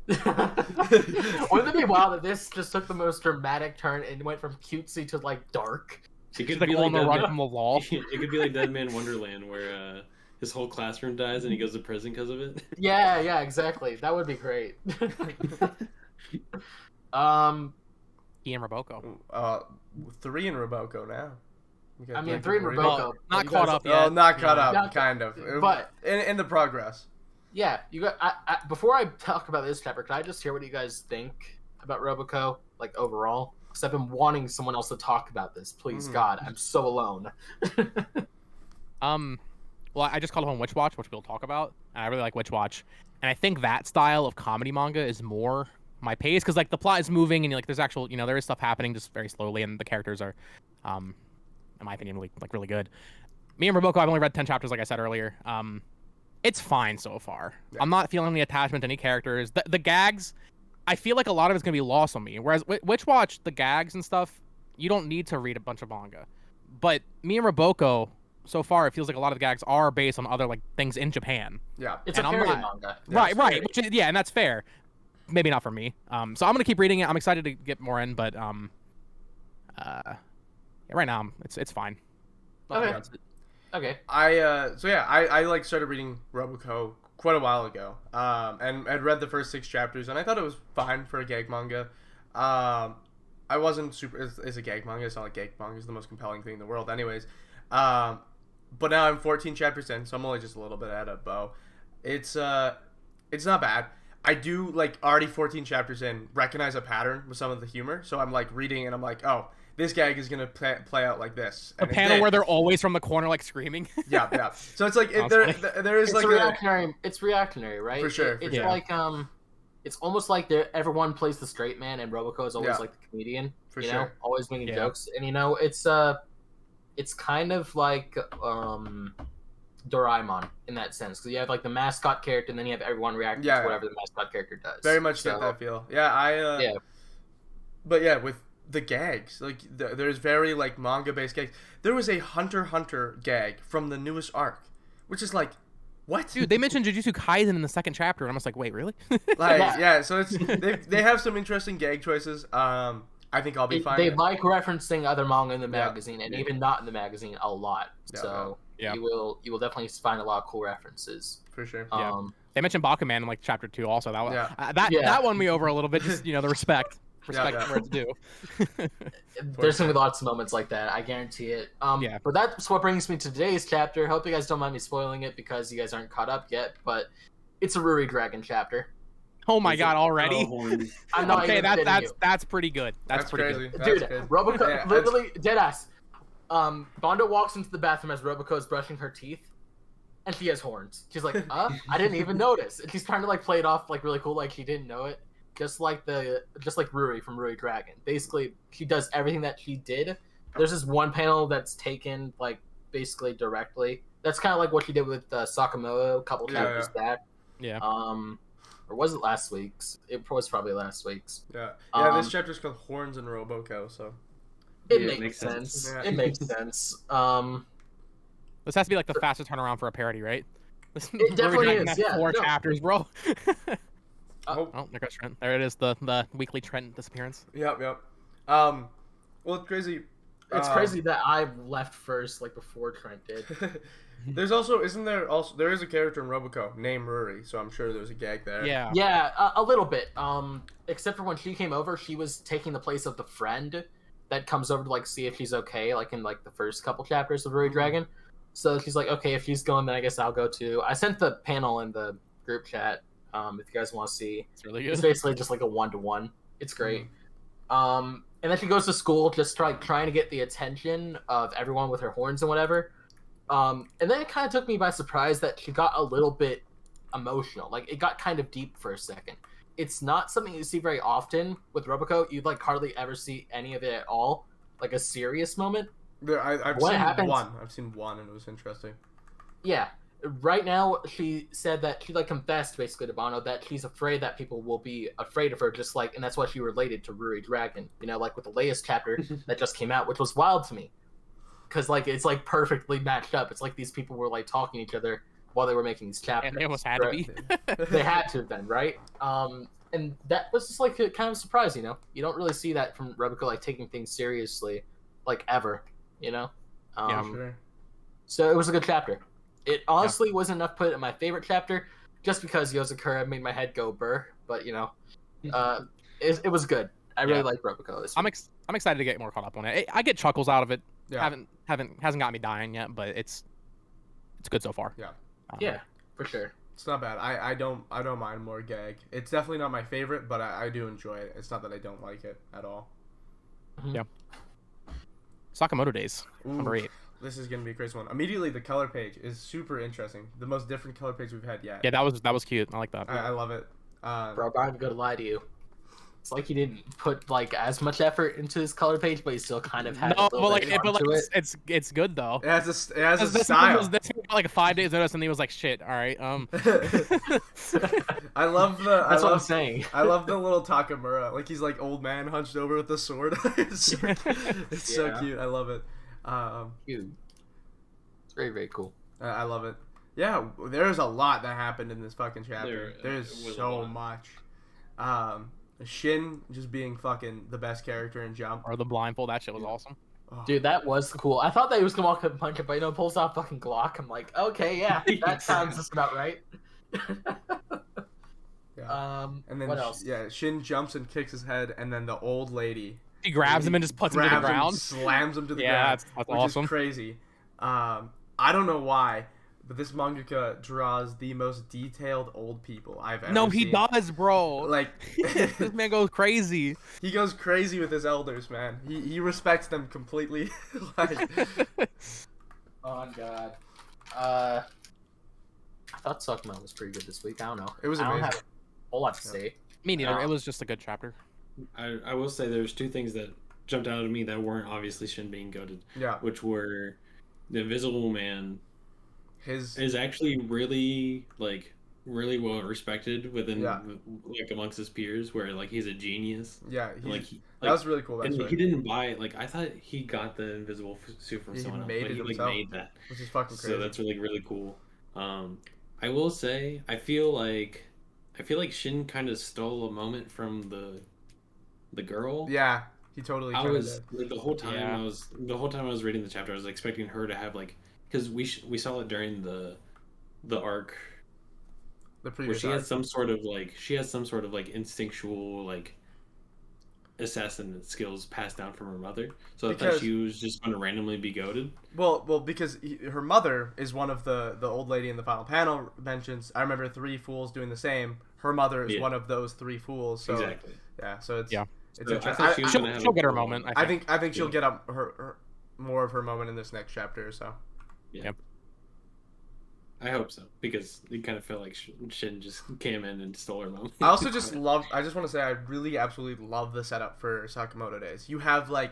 Wouldn't it be wild that this just took the most dramatic turn and went from cutesy to like dark? It could Like be on the Dead run Man- from a wall. It could be like Dead Man Wonderland where his whole classroom dies and he goes to prison because of it. Yeah, exactly. That would be great. He and Roboco. 3 in Roboco now. I mean, 3 in Roboco. Not you caught guys- up yet. Oh, not caught up, Not- kind of. but- in the progress. Yeah, you got. Before I talk about this chapter, can I just hear what you guys think about Roboco, like overall? Because I've been wanting someone else to talk about this. Please, God, I'm so alone. Well, I just called home Witch Watch, which we'll talk about. And I really like Witch Watch, and I think that style of comedy manga is more my pace because like the plot is moving and like there's actual, there is stuff happening just very slowly, and the characters are, in my opinion, really good. Me and Roboco, I've only read 10 chapters, like I said earlier. It's fine so far. Yeah. I'm not feeling the attachment to any characters. The gags, I feel like a lot of it's gonna be lost on me. Whereas Witch Watch, the gags and stuff, you don't need to read a bunch of manga. But me and Roboco, so far, it feels like a lot of the gags are based on other like things in Japan. Yeah, it's a parody manga. Right. Which is, and that's fair. Maybe not for me. So I'm gonna keep reading it. I'm excited to get more in, but right now it's fine. Okay. I like started reading Roboco quite a while ago. And I'd read the first 6 chapters, and I thought it was fine for a gag manga. I wasn't super. It's a gag manga. It's not like gag manga is the most compelling thing in the world, anyways. But now I'm 14 chapters in, so I'm only just a little bit ahead of Bo. It's not bad. I do, like, already 14 chapters in, recognize a pattern with some of the humor. So I'm like reading and I'm like, oh, this gag is gonna play out like this. And a panel where they're always from the corner, like screaming. Yeah. So it's like there is like reactionary. It's reactionary, right? For sure. It's like it's almost like everyone plays the straight man, and Roboco is always like the comedian. For you sure. know, always making jokes, and it's kind of like Doraemon in that sense, because you have like the mascot character, and then you have everyone reacting to whatever the mascot character does. Very much get that feel. Yeah, But yeah, with the gags, like there's very like manga based gags. There was a HunterXHunter gag from the newest arc, which is like, what? Dude, they mentioned Jujutsu Kaisen in the second chapter, and I'm just like, wait, really? So it's they have some interesting gag choices. I think I'll be fine. They like referencing other manga in the magazine, and even not in the magazine a lot. So you will definitely find a lot of cool references. For sure. They mentioned Bakuman in like chapter 2 also. That won me over a little bit. Just the respect for its due. There's gonna be lots of moments like that. I guarantee it. But that's what brings me to today's chapter. Hope you guys don't mind me spoiling it because you guys aren't caught up yet. But it's a Ruri Dragon chapter. Oh my god! Already? I'm not okay, that's pretty good. That's pretty crazy. good. Dude, crazy. Roboco literally deadass. Bondo walks into the bathroom as Roboco is brushing her teeth, and she has horns. She's like, I didn't even notice. And she's trying to like play it off like really cool, like she didn't know it. Just like Ruri from Ruri Dragon. Basically, she does everything that she did. There's this one panel that's taken like basically directly. That's kind of like what she did with Sakamoto a couple chapters back. Yeah. Or was it last week's? It was probably last week's. Yeah. This chapter's called Horns and Roboco, so it makes sense. Yeah. It makes sense. This has to be like the fastest turnaround for a parody, right? It definitely is. Yeah. 4 chapters, bro. Oh, there goes Trent. There it is, the weekly Trent disappearance. Yep. Well, it's crazy. It's crazy that I left first, like before Trent did. There is a character in Roboco named Ruri, so I'm sure there's a gag there. Yeah, a little bit. Except for when she came over, she was taking the place of the friend that comes over to like see if she's okay, like in like the first couple chapters of Ruri Dragon. So she's like, okay, if she's going, then I guess I'll go too. I sent the panel in the group chat. If you guys want to see, it's really good. It's basically just like a 1-to-1. It's great. And then she goes to school, just trying to get the attention of everyone with her horns and whatever. And then it kind of took me by surprise that she got a little bit emotional. Like it got kind of deep for a second. It's not something you see very often with Roboco. You like hardly ever see any of it at all, like a serious moment. I've What seen happens- one. I've seen one, and it was interesting. Yeah. Right now, she said that she like confessed basically to Bono that she's afraid that people will be afraid of her, just like, and that's why she related to Ruri Dragon. You know, like with the latest chapter that just came out, which was wild to me, because like it's like perfectly matched up. It's like these people were like talking to each other while they were making these chapters. And they almost had to be. They had to have been, right? And that was just like a kind of surprise, you know. You don't really see that from Roboco, like taking things seriously, like ever, you know. Yeah, Sure. So it was a good chapter. It honestly wasn't enough to put it in my favorite chapter, just because Yozakura made my head go burr. But you know, it was good. I really like Roboco. This I'm week. I'm excited to get more caught up on it. I get chuckles out of it. Yeah. Hasn't got me dying yet, but it's good so far. Yeah. Yeah, for sure. It's not bad. I don't mind more gag. It's definitely not my favorite, but I do enjoy it. It's not that I don't like it at all. Yeah. Sakamoto Days, Ooh, number 8. This is gonna be a crazy one. Immediately, the color page is super interesting. The most different color page we've had yet. Yeah, that was cute. I like that. I love it. Bro, I'm gonna lie to you. It's like he didn't put like as much effort into his color page, but he still kind of had. No, a but little like, bit but like to it. it's good though. It has a This one style. was like 5 days notice, and he was like, "Shit, all right." I love the. That's what I'm saying. I love the little Takamura. Like he's like old man hunched over with the sword. It's so Yeah. cute. I love it. Dude, it's very very cool. I love it. Yeah, there's a lot that happened in this fucking chapter. There There's was a so lot. much. Shin just being fucking the best character in Jump. Or the blindfold. That shit was awesome. Oh, Dude, that was cool. I thought that he was gonna walk up and punch it, but you know, pulls out fucking Glock. I'm like, okay, yeah, that sounds just about right. yeah. And then what else? Yeah, Shin jumps and kicks his head, and then the old lady He grabs him and just puts him to the grabs ground. slams him to the Yeah, ground. that's which awesome. is crazy. I don't know why, but this mangaka draws the most detailed old people I've ever No, he seen. does, bro. Like This man goes crazy. he goes crazy with his elders, man. He respects them completely. Like, Oh god. I thought Sakamoto was pretty good this week. I don't know. It was I don't amazing. have a whole lot to say. Me neither. No. It was just a good chapter. I will say there's two things that jumped out at me that weren't obviously Shin being goated, yeah, which were the Invisible Man his is actually really really well respected within Yeah. like amongst his peers, where like he's a genius. yeah. Like That was really cool. and That's he didn't buy it. Like I thought he got the invisible suit from He someone else, made but it he like himself. made that. which is fucking crazy. So that's really cool. I will say I feel like Shin kind of stole a moment from the girl. Yeah, he totally. I kinda was did. like the whole time Yeah. I was reading the chapter, I was expecting her to have like, because we saw it during the arc the where previous. she arc. has some sort of like instinctual like assassin skills passed down from her mother. So I Because- thought she was just going to randomly be goaded. Well, because her mother is one of the old lady in the final panel mentions. I remember 3 fools doing the same. Her mother is Yeah. one of those 3 fools. So Exactly. yeah, so it's Yeah. it's So I interesting. thought she was She'll, gonna have she'll a get her cool moment. moment. I think she'll Yeah. get up her more of her moment in this next chapter. So I hope so, because it kind of felt like Shin just came in and stole her moment. I also just love. I just want to say I really absolutely love the setup for Sakamoto Days. You have like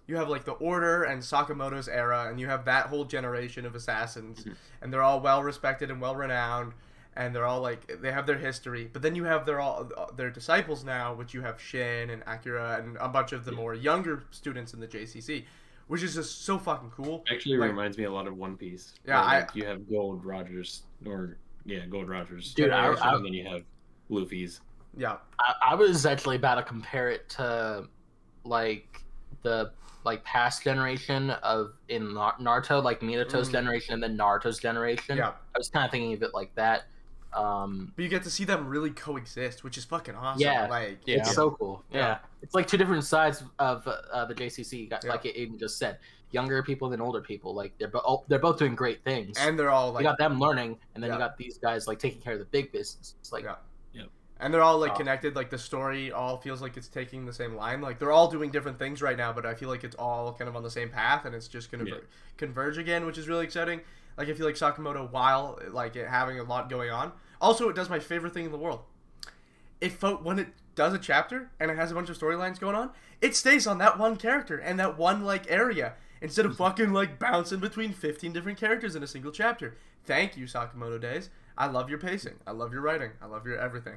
the Order and Sakamoto's era, and you have that whole generation of assassins, and they're all well respected and well renowned, and they're all like they have their history. But then you have their disciples now, which you have Shin and Akira and a bunch of the more younger students in the JCC, which is just so fucking cool. Actually Like- reminds me a lot of One Piece. Yeah, where, like, you have Gold Rogers, Gold Rogers. Dude, and then you have Luffy's. Yeah, I was actually about to compare it to like the past generation of in Naruto, like Minato's generation and then Naruto's generation. yeah. I was kind of thinking of it like that. But you get to see them really coexist, which is fucking awesome. Yeah. Like Yeah. It's so cool. Yeah. Yeah. It's like 2 different sides of the JCC. You got, Yeah. like Aiden just said, younger people than older people. Like they're both doing great things. and they're all like you got them learning, and then Yeah. you got these guys like taking care of the big business. It's like Yeah. And they're all like connected. Like the story all feels like it's taking the same line. Like they're all doing different things right now, but I feel like it's all kind of on the same path, and it's just gonna converge again, which is really exciting. Like I feel like Sakamoto, while like it having a lot going on, also it does my favorite thing in the world. When it does a chapter and it has a bunch of storylines going on, it stays on that one character and that one like area instead of fucking like bouncing between 15 different characters in a single chapter. Thank you, Sakamoto Days. I love your pacing. I love your writing. I love your everything.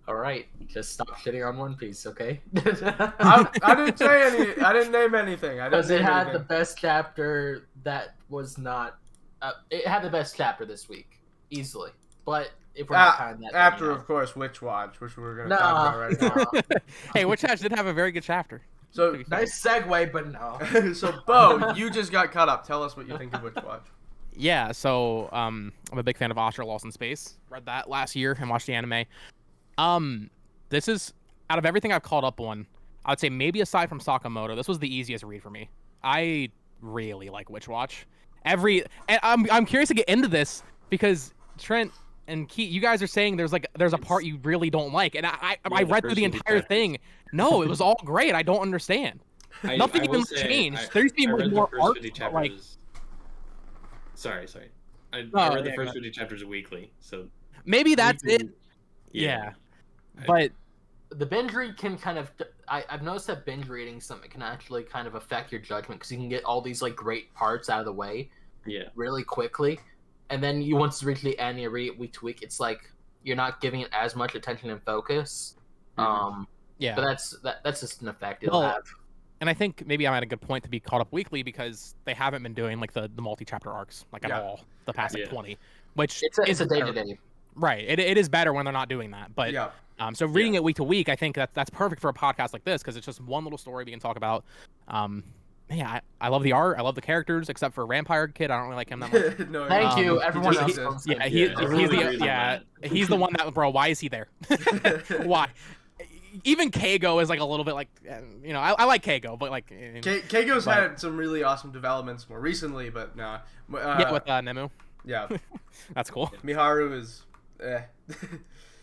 All right, just stop shitting on One Piece, okay? I didn't say any. I didn't name anything. Because it had the best chapter that was not. It had the best chapter this week, easily. But if we're not counting that, after of course Witch Watch, which we're gonna talk about right now. Hey, Witch Watch did have a very good chapter. So nice segue, but no. So Bo, you just got caught up. Tell us what you think of Witch Watch. Yeah, so I'm a big fan of Astra Lost in Space. Read that last year and watched the anime. This is, out of everything I've caught up on, I would say maybe aside from Sakamoto, this was the easiest read for me. I really like Witch Watch. And I'm curious to get into this because Trent and Keith, you guys are saying there's a part you really don't like, and I read through the entire thing. No, it was all great. I don't understand. Nothing even changed. There used to be more art. Like, sorry. I read the first 50 chapters weekly, so maybe that's it. Yeah. But the binge read can kind of. I've noticed that binge reading something can actually kind of affect your judgment because you can get all these like great parts out of the way, really quickly, and then you once you reach the end, you read it week to week. It's like you're not giving it as much attention and focus. Yeah. But that's just an effect it'll have. And I think maybe I'm at a good point to be caught up weekly because they haven't been doing like the multi-chapter arcs at all the past 20, which it's a day-to-day. Right. It is better when they're not doing that. But so reading it week to week, I think that's perfect for a podcast like this because it's just one little story we can talk about. I love the art. I love the characters, except for Vampire Kid. I don't really like him that much. No, thank you. Everyone else. He's the one that, bro. Why is he there? Why? Even Keigo is like a little bit like, I like Keigo, but like Keigo's had some really awesome developments more recently, but nah. With Nemu. Yeah, that's cool. Miharu is.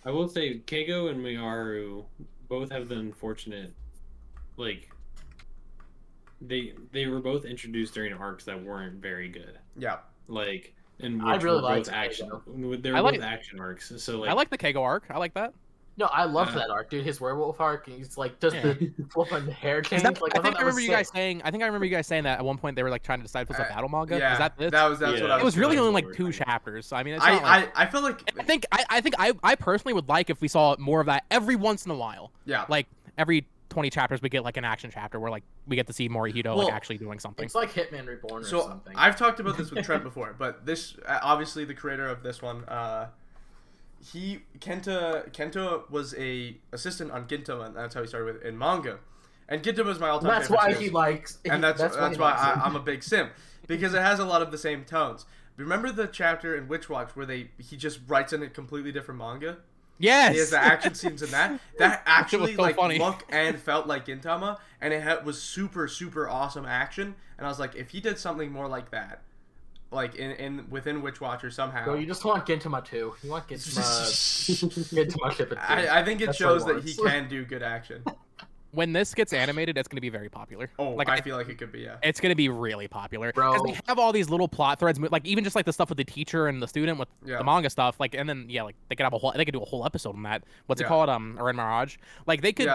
I will say Keigo and Miharu both have the unfortunate, like, they were both introduced during arcs that weren't very good. Yeah. Like, and I really like both action. They were both action arcs. So like, I like the Keigo arc. I like that. No, I love that arc, dude. His werewolf arc. He's like, does the flip on the hair change? I think I remember you guys saying that at one point they were like trying to decide if it was a battle manga. Yeah, is that this? That's what I was. It was really only like 2 chapters. So I mean, it's I feel like I personally would like if we saw more of that every once in a while. Yeah. Like every 20 chapters we get like an action chapter where like we get to see Morihito like actually doing something. It's like Hitman Reborn or something. I've talked about this with Trent before, but this obviously the creator of this one. Kenta was a assistant on Gintama, and that's how he started in manga. And Gintama was my all-time favorite. That's why he likes. And that's why I'm a big sim, because it has a lot of the same tones. Remember the chapter in Witch Watch where he just writes in a completely different manga? Yes. He has the action scenes in that. That actually so funny. looked and felt like Gintama, and it was super super awesome action. And I was like, if he did something more like that. Like within Witch Watcher somehow. So you just want Gintama 2. You want Gintama Ship It 2. I think it shows that he can do good action. When this gets animated, it's going to be very popular. Oh, like I feel like it could be, yeah. It's going to be really popular. Bro. Because they have all these little plot threads, like even just like the stuff with the teacher and the student with the manga stuff, like, and then like they could do a whole episode on that. What's it called? Aren Mirage. Like they could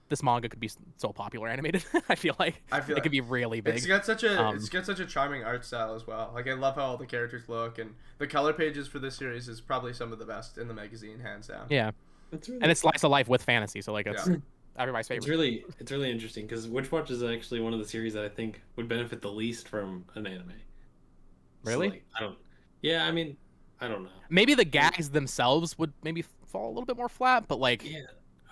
this manga could be so popular animated. I feel like it could be really big. It's got such a charming art style as well. Like I love how all the characters look, and the color pages for this series is probably some of the best in the magazine, hands down. Yeah, and it's slice of life with fantasy, so like it's everybody's favorite. It's really interesting because Witch Watch is actually one of the series that I think would benefit the least from an anime. Really? So, I mean, I don't know. Maybe the gags themselves would maybe fall a little bit more flat, but like.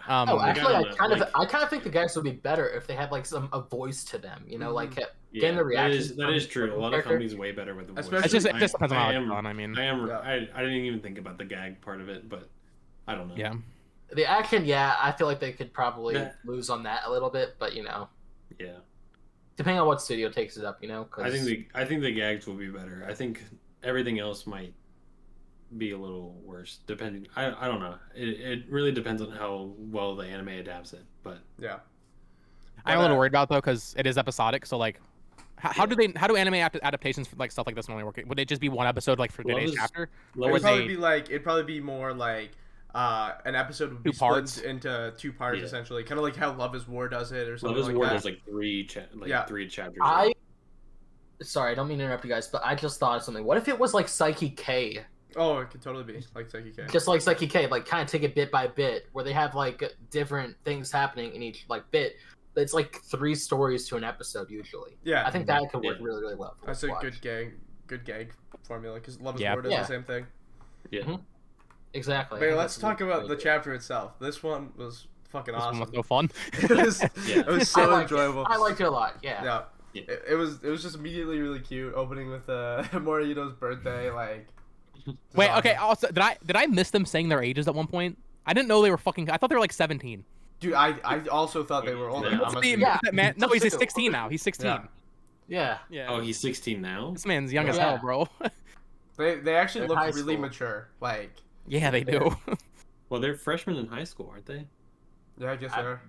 Actually, I kind of think the guys would be better if they had like a voice to them. Like getting the reaction. That is true. A lot of companies way better with the voice. It just depends on how it's done. I mean, I didn't even think about the gag part of it, but I don't know. Yeah. The action, I feel like they could probably lose on that a little bit, but Yeah. Depending on what studio takes it up, 'cause... I think the gags will be better. I think everything else might be a little worse, depending. I don't know. It really depends on how well the anime adapts it. But Yeah. I'm a little worried about though because it is episodic. So like, how do anime adaptations for like stuff like this normally work? Would it just be one episode like for today's chapter? It'd probably be more like an episode would be Two parts? split into 2 parts essentially, kind of like how Love Is War does it or something Love is like War that. does like 3 chapters. Sorry, I don't mean to interrupt you guys, but I just thought of something. What if it was like Psyche K? Oh, it could totally be like Psyche K. Just like Psyche K, like kind of take it bit by bit, where they have like different things happening in each like bit. It's like 3 stories to an episode usually. Yeah, I think that could work really, really well. That's a good gag formula because Love Is War does the same thing. Yeah, exactly. But let's talk about the chapter itself. This one was fucking awesome. This one was so fun. It was so enjoyable. I liked it a lot. Yeah. It was just immediately really cute. Opening with Morito's birthday, like. Wait, awesome. okay. Also, did I miss them saying their ages at one point? I didn't know they were fucking. I thought they were like 17. Dude, I also thought they were older. Man, no, he's 16 now. He's 16. Yeah. Oh, he's 16 now? This man's young as hell, bro. They actually They're look really mature. Like. Yeah, they do. Well, they're freshmen in high school, aren't they? Yeah, I guess they are.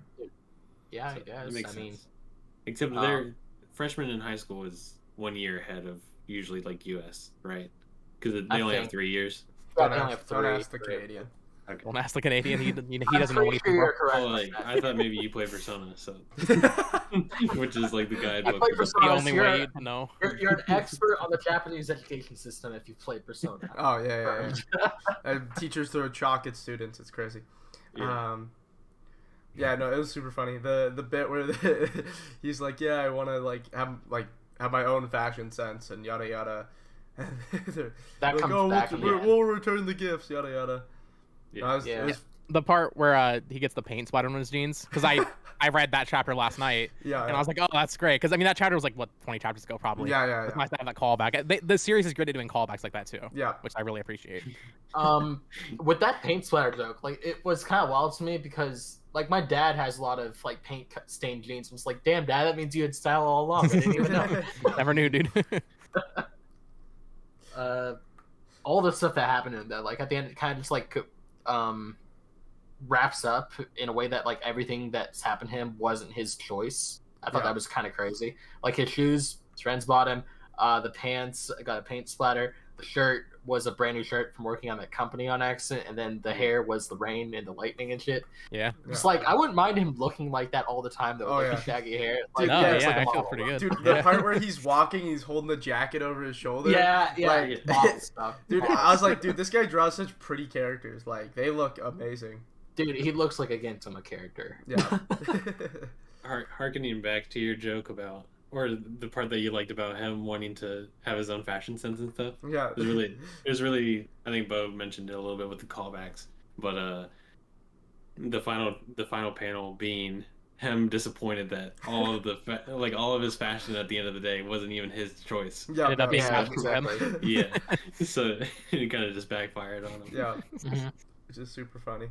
Yeah, So I guess. that makes I sense. mean, Except they're freshmen in high school is 1 year ahead of usually like US, right? Because they only have 3 years. Don't ask the Canadian. Okay. Don't ask the Canadian. He doesn't know what he's sure you're for. correct. Oh, like, I thought maybe you play Persona, so which is like the guidebook. play for Persona. The only way to know. You're an expert on the Japanese education system if you've played Persona. Oh yeah. Teachers throw chalk at students. It's crazy. Yeah. Yeah, no, it was super funny. The bit where he's like, yeah, I want to have my own fashion sense and yada yada. That comes back. We'll return the gifts, yada yada. Yeah. It was The part where he gets the paint splattered on his jeans, because I read that chapter last night, and I was like, oh, that's great, because I mean that chapter was like what 20 chapters ago probably. Yeah. It's nice to have that callback. The series is good at doing callbacks like that too. Yeah, which I really appreciate. With that paint splatter joke, like it was kind of wild to me because like my dad has a lot of like paint stained jeans. I was like, damn, Dad, that means you had style all along. I didn't even know. Never knew, dude. All the stuff that happened in that, like at the end, it kind of just like wraps up in a way that like everything that's happened to him wasn't his choice. I thought that was kind of crazy. Like his shoes, friends bought him. The pants got a paint splatter. The shirt was a brand new shirt from working on that company on accident, and then the hair was the rain and the lightning and shit. Yeah. It's like I wouldn't mind him looking like that all the time though, with shaggy hair. Like, Dude, it's like a I feel model. pretty good. dude, the part where he's walking, he's holding the jacket over his shoulder. Yeah, awful stuff. Dude, I was like, dude, this guy draws such pretty characters. Like, they look amazing. Dude, he looks like a Gintama character. Yeah. Harkening back to your joke about, or the part that you liked about him wanting to have his own fashion sense and stuff. Yeah. It was really. I think Bo mentioned it a little bit with the callbacks, but the final panel being him disappointed that all of his fashion at the end of the day wasn't even his choice. Yeah, Ended up being exactly. Yeah, so it kind of just backfired on him. Yeah. Mhm. It's just super funny.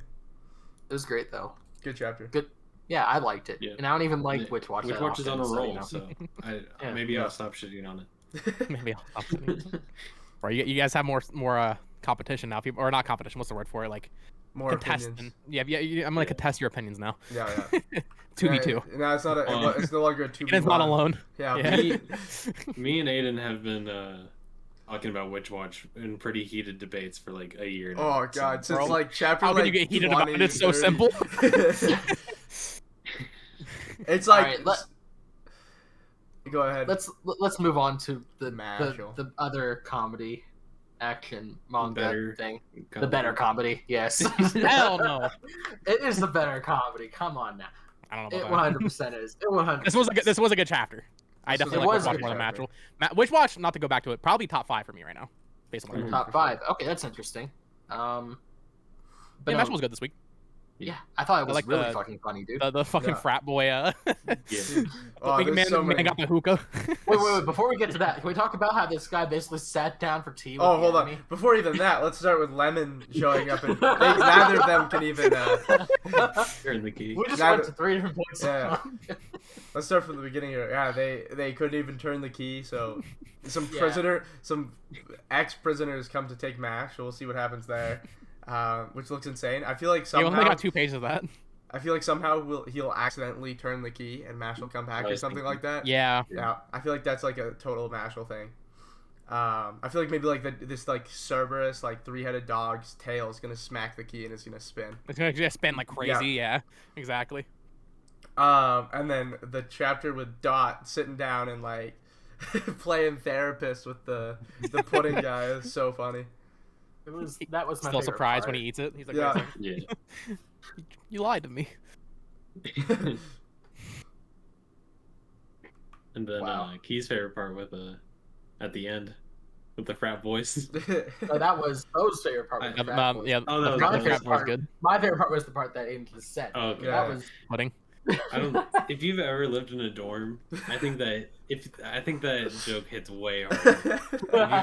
It was great though. Good chapter. Good. Yeah, I liked it. Yeah. And I don't even like Witch Watch. Witch that Watch is on a often, roll, so, you know. so maybe I'll stop shitting on it. Maybe I'll stop. Or you guys have more competition now, or not competition. What's the word for it? Like More contesting. opinions. Yeah. I'm gonna contest your opinions now. Yeah. 2v2. No, it's not. It's no longer a 2v1. It's not alone. Yeah. Me and Aiden have been talking about Witch Watch in pretty heated debates for like a year now. Oh god, since Bro, like chapter how like can you get heated about it? 20, It's so 30. simple. It's like. All right, go ahead. let's move on to the Mashle. other comedy action manga Better thing. comedy. The better comedy, yes. Hell no. It is the better comedy. Come on now. I don't know It about that. 100% is. It 100%. This was a good chapter. I This was definitely a like good Witch Watch more than chapter. Mashle. Witch Watch, not to go back to it, probably top 5 for me right now, based on what I heard. Top 5. Okay, that's interesting. But Yeah, no, Mashle was good this week. Yeah, I thought it was like really the- fucking funny, dude. The fucking Yeah. frat boy. Yeah. The Oh, big there's man, so man many. got the hookah. Wait. Before we get to that, can we talk about how this guy basically sat down for tea? With Oh, the hold on. enemy? Before even that, let's start with Lemon showing up, and neither of them can even. Turn the key. We just Neither- went to 3 different points. Yeah. Let's start from the beginning here. Yeah, they couldn't even turn the key, so some Yeah. some ex-prisoners come to take Mash. So we'll see what happens there, which looks insane. I feel like Yeah, we only somehow got 2 pages of that. he'll accidentally turn the key and Mash will come back I or was something thinking- like that. Yeah. Yeah, I feel like that's like a total Mashal thing. I feel like maybe like this like Cerberus like 3-headed dog's tail is gonna smack the key and it's gonna spin. It's gonna just spin like crazy. Yeah. Exactly. And then the chapter with Dot sitting down and like playing therapist with the pudding guy is so funny. That was my Still favorite surprised part. when he eats it. He's like, Yeah. "Wait, Yeah. you lied to me." And then Wow. Key's favorite part with at the end with the frat boys. No, that was Bo's favorite part. Was the frat boy. Yeah. Oh, that the was frat my boy favorite was part. good. My favorite part was the part that Aiden just said. Oh, okay. Yeah. That was Pudding. I don't. If you've ever lived in a dorm, I think that joke hits way harder.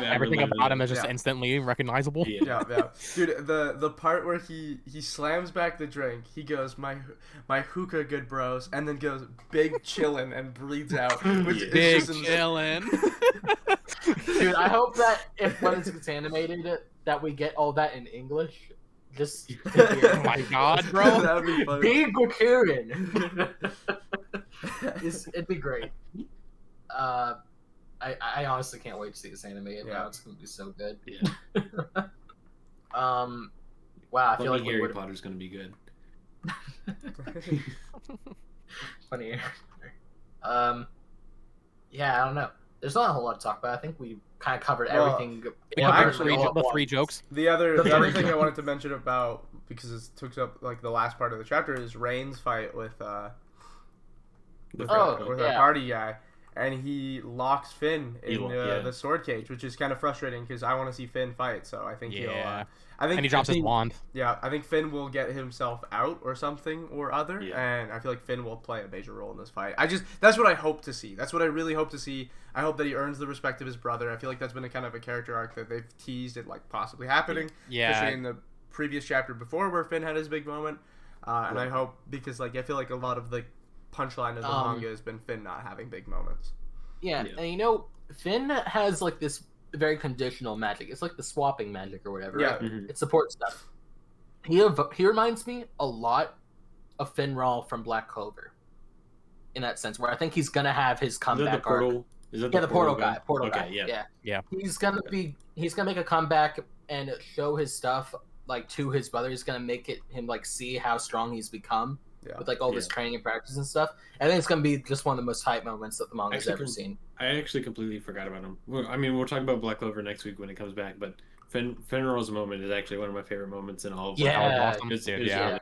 Everything about him is just Yeah. instantly recognizable. Yeah. Yeah, dude. The part where he slams back the drink, he goes my hookah, good bros, and then goes big chillin' and breathes out. Which is Big just chillin'. dude. I hope that when it gets animated, that we get all that in English. Just Oh my god, bro. That'd be funny. Big Karen. It'd be great. I honestly can't wait to see this animated. Yeah. Now it's gonna be so good. Yeah. Wow, I feel like we Harry would Potter's gonna be good. funny. Yeah, I don't know. There's not a whole lot to talk about. I think we kind of covered Well, everything. We Well, covered actually, the 3 jokes. The other The other three thing I jokes. wanted to mention about, because it took up like the last part of the chapter, is Rain's fight with Oh, our yeah. party guy, and he locks Finn He in yeah. the sword cage, which is kind of frustrating because I want to see Finn fight. So I think Yeah. I think And he drops his wand. Yeah, I think Finn will get himself out or something or other, Yeah. and I feel like Finn will play a major role in this fight. That's what I hope to see. That's what I really hope to see. I hope that he earns the respect of his brother. I feel like that's been a kind of a character arc that they've teased it like possibly happening. Especially Yeah. in the previous chapter before where Finn had his big moment. And I hope, because like I feel like a lot of the punchline of the manga has been Finn not having big moments. Yeah, Yeah. and you know, Finn has like this very conditional magic. It's like the swapping magic or whatever. Yeah. Right? Mhm. It supports stuff. He reminds me a lot of Finral from Black Clover. In that sense, where I think he's gonna have his Is that comeback the portal? arc. Is that Yeah, the portal guy. guy? Portal Okay, guy. yeah. He's gonna make a comeback and show his stuff like to his brother. He's gonna make him like see how strong he's become Yeah. with like all this Yeah. training and practice and stuff. I think it's gonna be just one of the most hype moments that the manga's Actually, ever seen. I actually completely forgot about him. I mean, we'll talk about Black Clover next week when it comes back, but Fenrir's moment is actually one of my favorite moments in all of Yeah. That was awesome, It's- dude, it's yeah. really-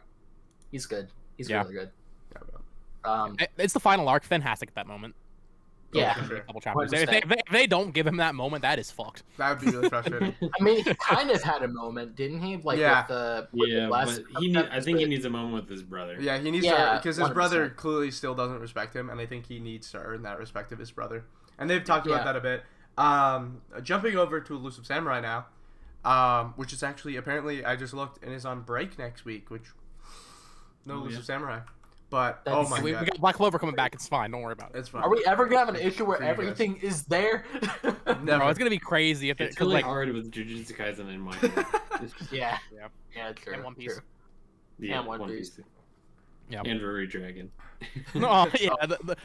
He's good. He's Yeah. really good. Yeah, It's the final arc. Finn has to get that moment. Yeah. for sure. A couple chapters. 100%. If they don't give him that moment, that is fucked. That would be really frustrating. I mean, he kind of had a moment, didn't he? Like Yeah. with the Yeah, last but I think he needs a moment with his brother. Yeah, he needs Yeah, to, because his brother 100%. clearly still doesn't respect him, and I think he needs to earn that respect of his brother. And they've talked about Yeah. that a bit. Jumping over to Elusive Samurai now, which is actually apparently I just looked and is on break next week. Which no Oh, Elusive yeah. Samurai, but That's- oh my we god, got Black Clover coming back. It's fine. Don't worry about it. it's fine. Are we ever gonna have an issue where For you guys. everything is there? Never. Bro, it's gonna be crazy if It's it's really like hard with Jujutsu Kaisen in Manga. yeah. Yeah. Yeah. True. And One Piece. true. Yeah, And One Piece. too. Yeah. And Ruri Dragon. Oh yeah,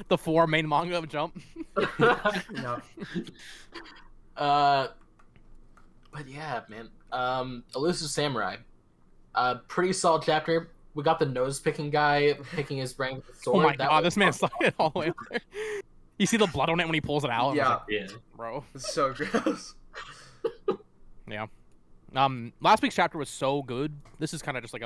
the 4 main manga of Jump. No. But yeah, man. Elusive Samurai. Pretty solid chapter. We got the nose picking guy picking his brain with the Oh sword. my That god, was this man stuck it all the way up there. You see the blood on it when he pulls it out. and I was Yeah, like, Yeah. bro. it's so gross. Yeah. Last week's chapter was so good. This is kind of just like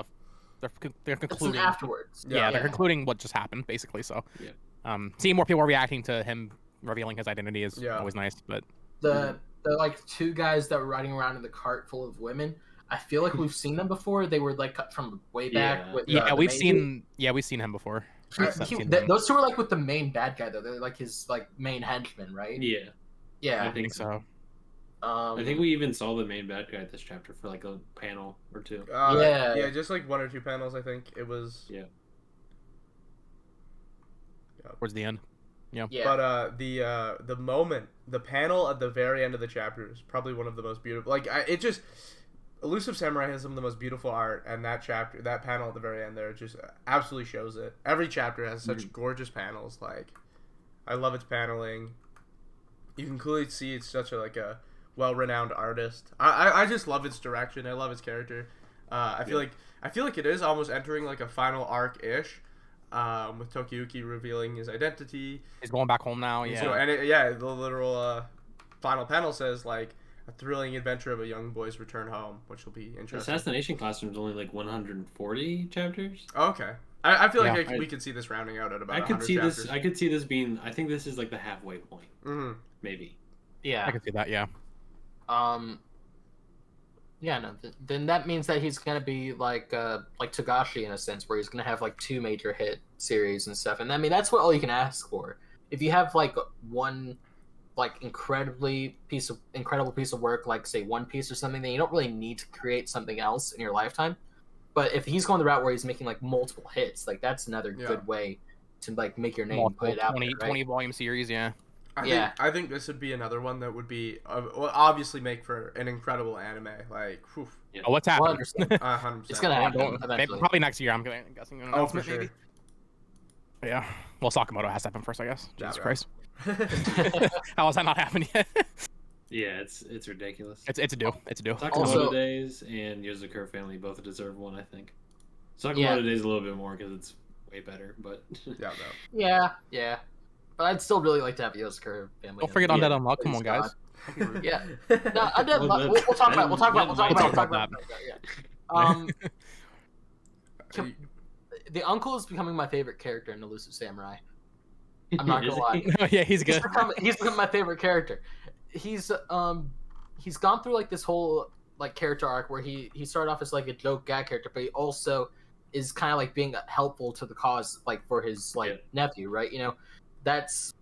they're It's an concluding. afterwards. Yeah, they're Yeah. concluding what just happened, basically. So, Yeah. Seeing more people reacting to him revealing his identity is Yeah. always nice. But The like 2 guys that were riding around in the cart full of women. I feel like we've seen them before. They were like cut from way back. Yeah. With, Yeah, the we've main seen we've seen him before. dude. I've seen him. Those two are like with the main bad guy though. They're like his like main henchman, right? Yeah, Yeah. I think so. I think we even saw the main bad guy this chapter for like a panel or two. Yeah. just like 1 or 2 panels. I think it was. Yeah. Towards the end. Yeah. But the panel at the very end of the chapter is probably one of the most beautiful. Like Elusive Samurai has some of the most beautiful art, and that panel at the very end there just absolutely shows it. Every chapter has such gorgeous panels. Like, I love its paneling. You can clearly see it's such a well-renowned artist. I just love its direction. I love its character. I feel like it is almost entering like a final arc-ish. With Tokiyuki revealing his identity. He's going back home now, yeah. So, the literal final panel says like a thrilling adventure of a young boy's return home, which will be interesting. Assassination Classroom is only like 140 chapters. Oh, okay. I feel like we could see this rounding out at about 100 chapters. I could see this being. I think this is like the halfway point. Mm-hmm. Maybe. Yeah. I can see that, yeah. Yeah, no. Then that means that he's gonna be like Togashi in a sense, where he's gonna have like 2 major hit series and stuff. And I mean, that's what all you can ask for. If you have like one, like incredible piece of work, like say One Piece or something, then you don't really need to create something else in your lifetime. But if he's going the route where he's making like multiple hits, like that's another good way to like make your name, put it out 20, there, right? 20 volume series, yeah. I think this would be another one that would be obviously make for an incredible anime. Like, whew. Yeah. Oh, what's happening? 100%. It's gonna happen eventually. Probably next year. I'm guessing. An Oh, for announcement, sure. Maybe. Yeah. Well, Sakamoto has to happen first, I guess. Jesus Christ. How has that not happened yet? Yeah, it's ridiculous. It's a do. Sakamoto Also- Days and Yozakura family both deserve one, I think. Sakamoto Days a little bit more because it's way better, but Yeah. But I'd still really like to have Yozakura family. Don't forget Undead Unluck. Come on, guys. Yeah. No, Undead Unluck. We'll talk about. We'll talk about that. Yeah. The uncle is becoming my favorite character in Elusive Samurai. I'm not gonna lie. Yeah, he's good. He's become my favorite character. He's gone through like this whole like character arc where he started off as like a joke gag character, but he also is kind of like being helpful to the cause, like for his nephew, right? You know, that's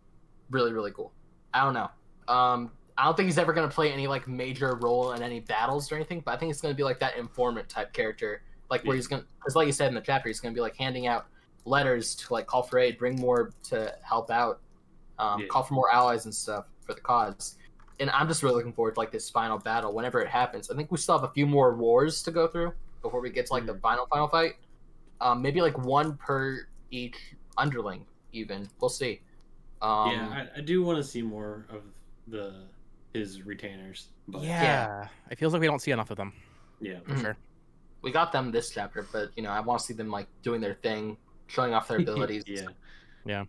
really, really cool. I don't know. I don't think he's ever gonna play any like major role in any battles or anything, but I think it's gonna be like that informant type character, like where he's gonna, because like you said in the chapter, he's gonna be like handing out letters to like call for aid, bring more to help out, call for more allies and stuff for the cause. And I'm just really looking forward to like this final battle whenever it happens. I think we still have a few more wars to go through before we get to like the final fight. Maybe like 1 per each underling, even. We'll see. I do want to see more of his retainers. But... Yeah, it feels like we don't see enough of them. Yeah, for sure. We got them this chapter, but you know, I want to see them like doing their thing, showing off their abilities. Yeah.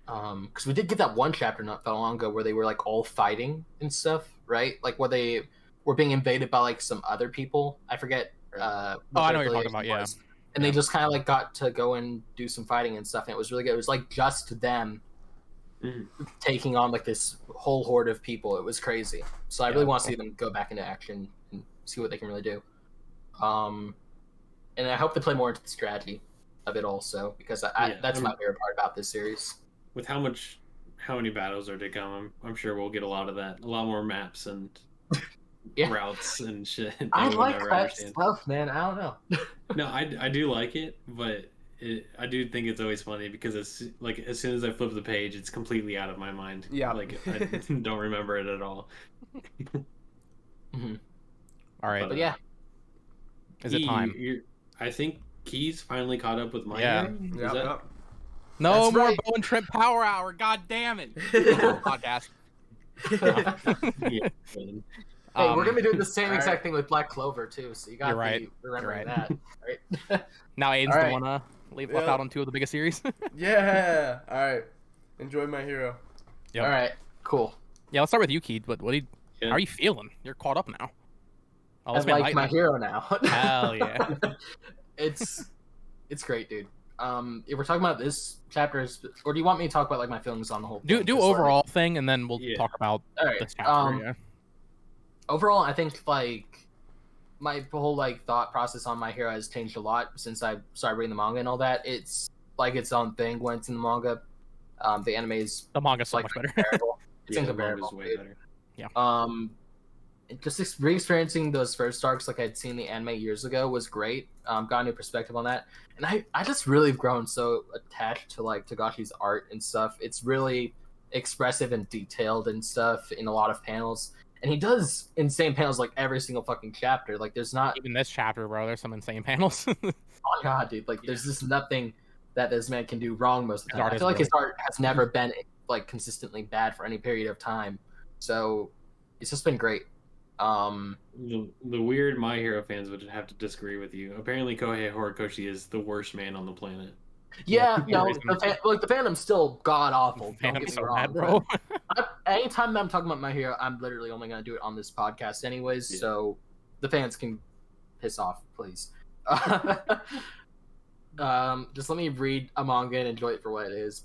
Because we did get that one chapter not that long ago where they were like all fighting and stuff, right? Like where they were being invaded by like some other people. I forget. I know what you're talking about. Yeah. And they just kind of like got to go and do some fighting and stuff, and it was really good. It was like just them taking on like this whole horde of people. It was crazy. So I really want to see them go back into action and see what they can really do. And I hope they play more into the strategy of it also, because that's my favorite part about this series. With how many battles are to come, I'm sure we'll get a lot of that. A lot more maps and routes and shit. I like that stuff, man. I don't know. No, I do like it, but I do think it's always funny because as soon as I flip the page, it's completely out of my mind. Yeah. Like I don't remember it at all. All right. But yeah. Is it time? I think Key's finally caught up with Manga. Yeah. No That's more right. Bo and Trent Power Hour. God damn it. Podcast. Hey, we're gonna be doing the same exact thing with Black Clover too, so you gotta be remembering that. Right? Now Aiden's the one left out on 2 of the biggest series. Yeah. All right. Enjoy My Hero. Yep. All right. Cool. Yeah, let's start with you, Keith. How are you feeling? You're caught up now. Oh, I like My Hero now. Hell yeah. It's great, dude. If we're talking about this chapter, or do you want me to talk about like my feelings on the whole thing? Do overall thing, and then we'll talk about all right. this chapter. Overall, I think like my whole like thought process on My Hero has changed a lot since I started reading the manga and all that. It's like its own thing when it's in the manga. The anime is The manga's so like much better. incomparable. It's Yeah, the incomparable. manga's way better. Just re-experiencing those first arcs like I'd seen the anime years ago was great. Got a new perspective on that, and I just really have grown so attached to like Togashi's art and stuff. It's really expressive and detailed and stuff in a lot of panels, and he does insane panels like every single fucking chapter. Like there's not Even this chapter, bro, there's some insane panels. oh god, dude, like there's just nothing that this man can do wrong most of the His time. art I is feel like his really- art has never been like consistently bad for any period of time, so it's just been great. The weird My Hero fans would have to disagree with you. Apparently, Kohei Horikoshi is the worst man on the planet. Yeah, Yeah, no, reason. the fandom's still god awful. Don't Phantom's get me so wrong, bad, bro. anytime that I'm talking about My Hero, I'm literally only gonna do it on this podcast anyways, Yeah. so the fans can piss off, please. Just let me read a manga and enjoy it for what it is.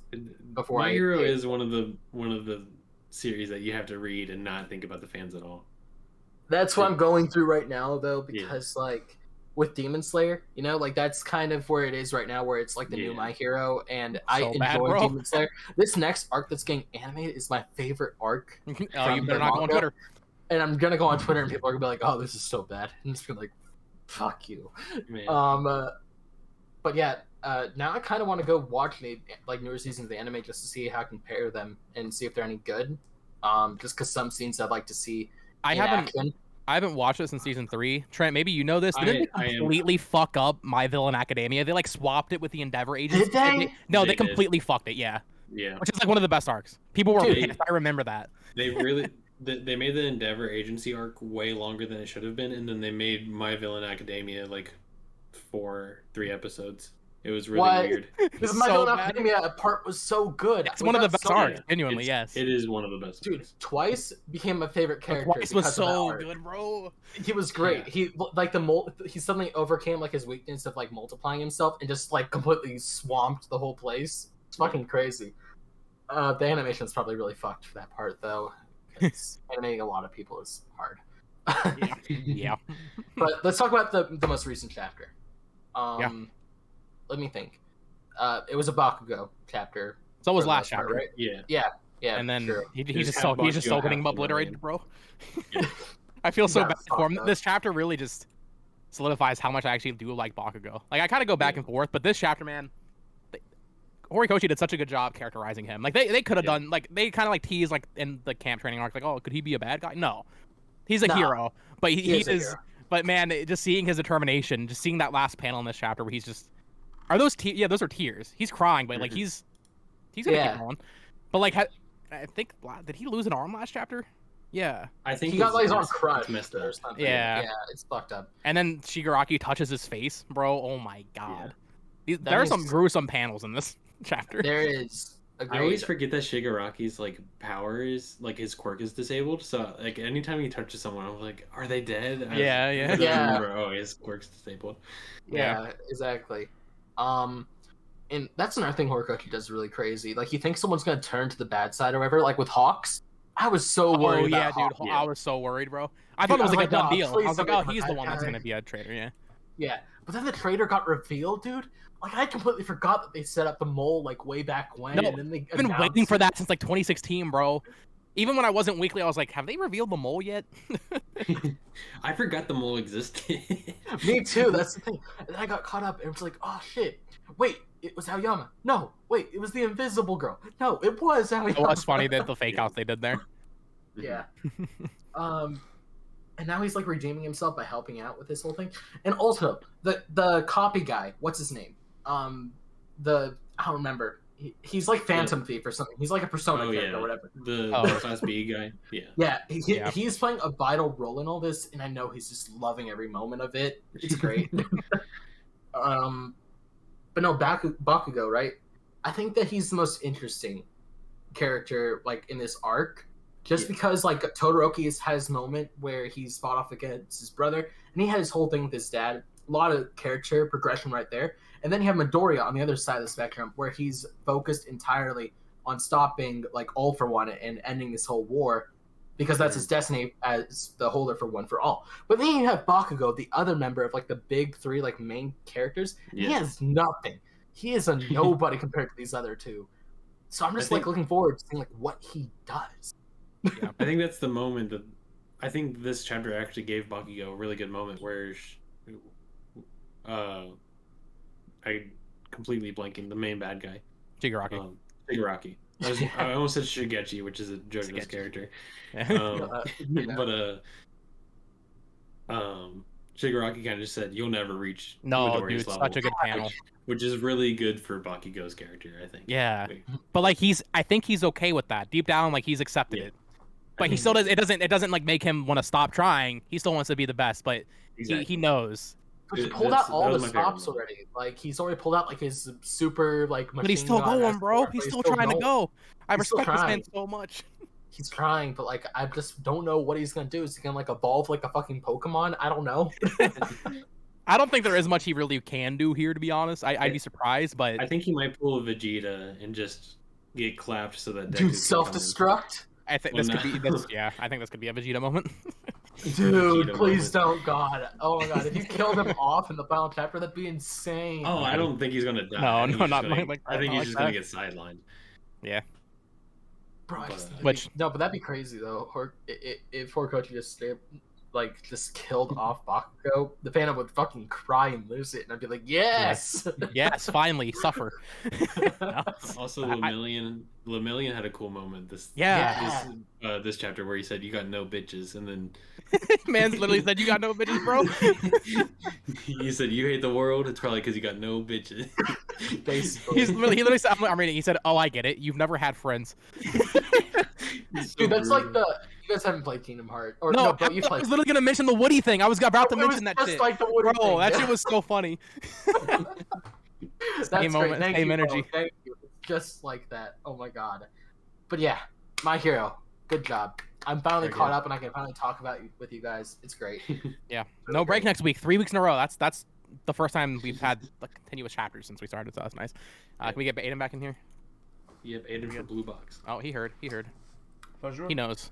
Before My I- Hero is one of the series that you have to read and not think about the fans at all. That's what I'm going through right now, though, because like with Demon Slayer, you know, like that's kind of where it is right now, where it's like the new Yeah. My Hero, and I So bad, enjoy bro. Demon Slayer. This next arc that's getting animated is my favorite arc, Oh, you From better the not go on manga? Twitter. and I'm gonna go on Twitter and people are gonna be like, "Oh, this is so bad," and just be like, "Fuck you." Man. But yeah, now I kind of want to go watch the like newer seasons of the anime just to see how I compare them and see if they're any good. Just because some scenes I'd like to see. I in haven't action. I haven't watched it since season 3. Trent, maybe you know this. Didn't I they am- completely fuck up My Villain Academia? They like swapped it with the Endeavor Agency. Did they? No, They they did. completely fucked it. Yeah, Yeah, which is like one of the best arcs. People were Dude. pissed. I remember that. they really they made the Endeavor Agency arc way longer than it should have been, and then they made My Villain Academia like 3 episodes. It was really What? weird. Because My So Villain bad. Academia part was so good. It's We one of the got best so- arcs. Genuinely, It's- yes. It is one of the best. Dude, arcs. Twice became my favorite character. Twice was because of that so arc. good, bro. He was great. Yeah. He like he suddenly overcame like his weakness of like multiplying himself and just like completely swamped the whole place. It's fucking crazy. The animation's probably really fucked for that part though. 'Cause animating a lot of people is hard. Yeah. Yeah. But let's talk about the most recent chapter. Yeah. Let me think. It was a Bakugo chapter. So was for the last most part, chapter. right? Yeah. Yeah, And then sure. he's Just just have he's just Bakugo so have getting to obliterated, remain. bro. Yeah. I feel so You bad gotta for him. fuck up. This chapter really just solidifies how much I actually do like Bakugo. Like I kind of go back Yeah. and forth, but this chapter, man, Horikoshi did such a good job characterizing him. Like they could have Yeah. done like they kind of like teased like in the camp training arc, like, oh, could he be a bad guy? No, he's a No. hero. But he is a is. hero. But man, just seeing his determination, just seeing that last panel in this chapter where he's just, are those yeah, those are tears. He's crying, but like Mhm. he's gonna Yeah. keep going. But like, I think did he lose an arm last chapter? Yeah. I think He got like his arm it's crushed messed or up. something. Yeah. Yeah, it's fucked up. And then Shigaraki touches his face, bro. Oh my god. There are means- some gruesome panels in this chapter. There is. I always forget that Shigaraki's like power is like his quirk is disabled. So like anytime he touches someone, I'm like, are they dead? Yeah, yeah. I Yeah. remember, oh, his quirk's disabled. Yeah, exactly. And that's another thing Horikoshi does really crazy. Like, you think someone's gonna turn to the bad side or whatever. Like with Hawks, I was so worried. Oh yeah, about dude. Hawks. Yeah. I was so worried, bro. I Dude, thought it was I like was a done like, "Oh, deal. please I was like, don't oh, make him he's a the bad one that's guy." gonna be a traitor. Yeah. Yeah, but then the traitor got revealed, dude. Like, I completely forgot that they set up the mole like way back when. No, and then they I've been announced waiting for it. that since like 2016, bro. Even when I wasn't weekly, I was like, have they revealed the mole yet? I forgot the mole existed. Me too. That's the thing. And then I got caught up and it was like, oh shit. Wait, it was Aoyama. No, wait, it was the Invisible Girl. No, it was Aoyama. It was funny that the fake outs they did there. Yeah. And now he's like redeeming himself by helping out with this whole thing. And also the copy guy, what's his name? I don't remember. He's like Phantom Thief or something. He's like a Persona Oh, character yeah. or whatever. The Oh. Class B guy. Yeah. Yeah, Yeah. he's playing a vital role in all this, and I know he's just loving every moment of it. It's great. But no, Bakugo, right? I think that he's the most interesting character, like in this arc, just Yeah. because like Todoroki had his moment where he's fought off against his brother, and he had his whole thing with his dad. A lot of character progression right there, and then you have Midoriya on the other side of the spectrum, where he's focused entirely on stopping like All for One and ending this whole war. because that's his destiny as the holder for One for All. But then you have Bakugo, the other member of like the big three like main characters. Yeah. He has nothing. He is a nobody compared to these other two. So I'm just like looking forward to seeing like what he does. Yeah, I think that's the moment that I think this chapter actually gave Bakugo a really good moment where I completely blanking the main bad guy. Shigaraki. Shigaraki. I almost said Shigechi, which is a JoJo's character. Shigaraki kind of just said, "You'll never reach Midoriya's level." Such a good panel. Which is really good for Bakugo's character, I think. Yeah, but like I think he's okay with that. Deep down, like he's accepted it. But he still does. It doesn't like make him want to stop trying. He still wants to be the best, but he knows. But he pulled out all the stops already. Like he's already pulled out like his super like. But he's still going, bro. He's still trying to go. I respect this man so much. He's trying, but like I just don't know what he's gonna do. Is he gonna like evolve like a fucking Pokemon? I don't know. I don't think there is much he really can do here, to be honest. I'd be surprised, but I think he might pull a Vegeta and just get clapped so that dude self-destruct. I think this could be this. Yeah, I think this could be a Vegeta moment. Dude, please don't, God. Oh my God, if you killed him off in the final chapter, that'd be insane. Oh, I don't think he's gonna die. No, not gonna, like. I think he's just gonna get sidelined. Yeah. Bro, but that'd be crazy though. Or if Horikoshi just just killed off Bakugo, the fandom would fucking cry and lose it, and I'd be like, yes, yes, finally, suffer. Also, Lemillion had a cool moment this chapter where he said, "You got no bitches," and then man's literally said, "You got no bitches, bro." He said, "You hate the world. It's probably because you got no bitches." Basically, he literally said, "I'm reading." He said, "Oh, I get it. You've never had friends." Dude, that's like you guys haven't played Kingdom Hearts, or no? But you played. I was literally gonna mention the Woody thing. I was about to mention that shit. Like the Woody thing. That shit was so funny. Same moment, same energy. Thank you. Just like that. Oh my God. But yeah, My Hero. Good job. I'm finally caught up, and I can finally talk about it with you guys. It's great. Yeah. No break next week. 3 weeks in a row. That's the first time we've had continuous chapters since we started. So that's nice. Can we get Aiden back in here? Yep, Aiden for Blue Box. Oh, he heard. Bonjour. He knows.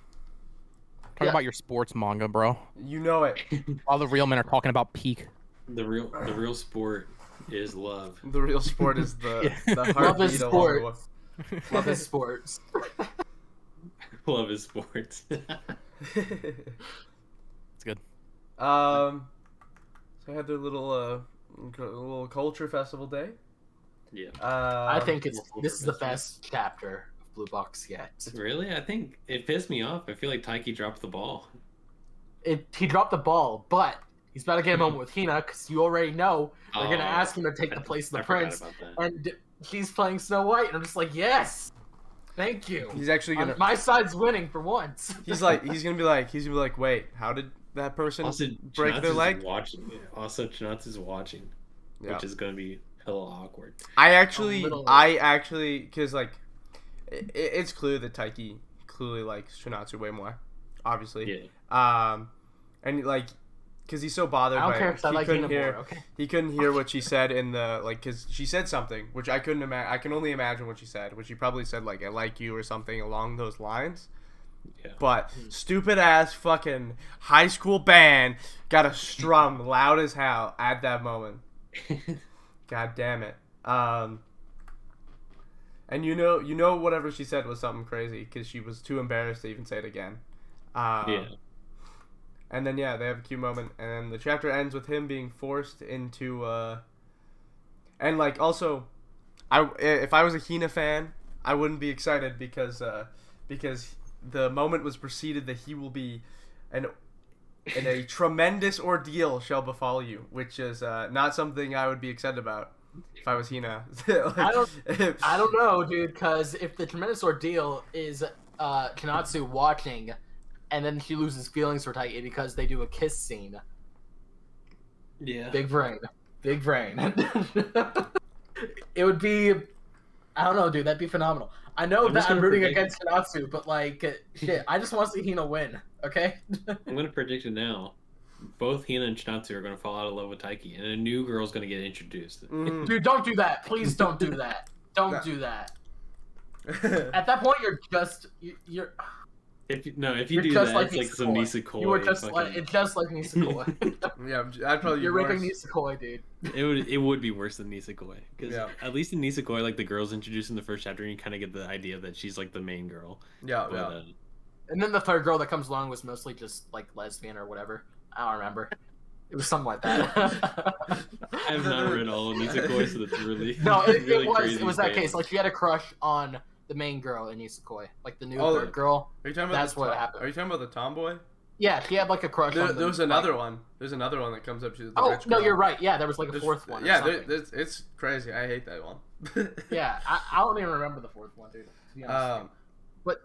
Talk about your sports manga, bro. You know it. All the real men are talking about peak. The real sport is love. The real sport is the heartbeat love is of sports. Love is sports. Love is sports. It's good. So I had their little culture festival day. Yeah. I think this is the best chapter of Blue Box yet. Really? I think it pissed me off. I feel like Taiki dropped the ball. He dropped the ball, but he's about to get a moment with Hina, because you already know they're going to ask him to take the place of the prince, and she's playing Snow White, and I'm just like, yes! Thank you. He's actually gonna. My side's winning for once. He's gonna be like, wait, how did that person break their leg? Also, Chinatsu's watching, which is gonna be hella awkward. I actually, because like, it's clear that Taiki clearly likes Chinatsu way more, obviously. Yeah. And like, because he's so bothered I don't by care it, if I like Hina more. Okay. He couldn't hear what she said in the because she said something which I couldn't imagine. I can only imagine what she said, which she probably said like "I like you" or something along those lines. Yeah. But stupid ass fucking high school band got to strum loud as hell at that moment. God damn it. And you know whatever she said was something crazy because she was too embarrassed to even say it again. Yeah. And then, they have a cute moment. And then the chapter ends with him being forced into... And, like, also, if I was a Hina fan, I wouldn't be excited because the moment was preceded that he will be... in a tremendous ordeal shall befall you, which is not something I would be excited about if I was Hina. I don't know, dude, because if the tremendous ordeal is Chinatsu watching... and then she loses feelings for Taiki because they do a kiss scene. Yeah. Big brain. It would be... I don't know, dude. That'd be phenomenal. I know that I'm rooting against Chinatsu, but, like, shit. I just want to see Hina win, okay? I'm going to predict it now. Both Hina and Chinatsu are going to fall out of love with Taiki, and a new girl's going to get introduced. Dude, don't do that. Please don't do that. Don't do that. At that point, you're... If you You're do just that, like it's like some Nisekoi. You were just fucking- it's just like Nisekoi. Yeah, I'd probably. You're be raping worse. Nisekoi, dude. It would be worse than Nisekoi, because Yeah. at least in Nisekoi, like the girl's introduced in the first chapter, and you kind of get the idea that she's like the main girl. Yeah, But, yeah. And then the third girl that comes along was mostly just like lesbian or whatever. I don't remember. It was something like that. I have not read all of Nisekoi, so that's really No, really it was that crazy. case. Like she had a crush on the main girl in Nisekoi, like the new Oh, third girl. Are you talking about That's what happened. Are you talking about the tomboy? Yeah, she had like a crush on. There was another one. There's another one that comes up. She's the Oh rich no, girl. you're right. Yeah, there was like a fourth one. Yeah, something. it's crazy. I hate that one. Yeah, I don't even remember the fourth one, dude. To be honest. But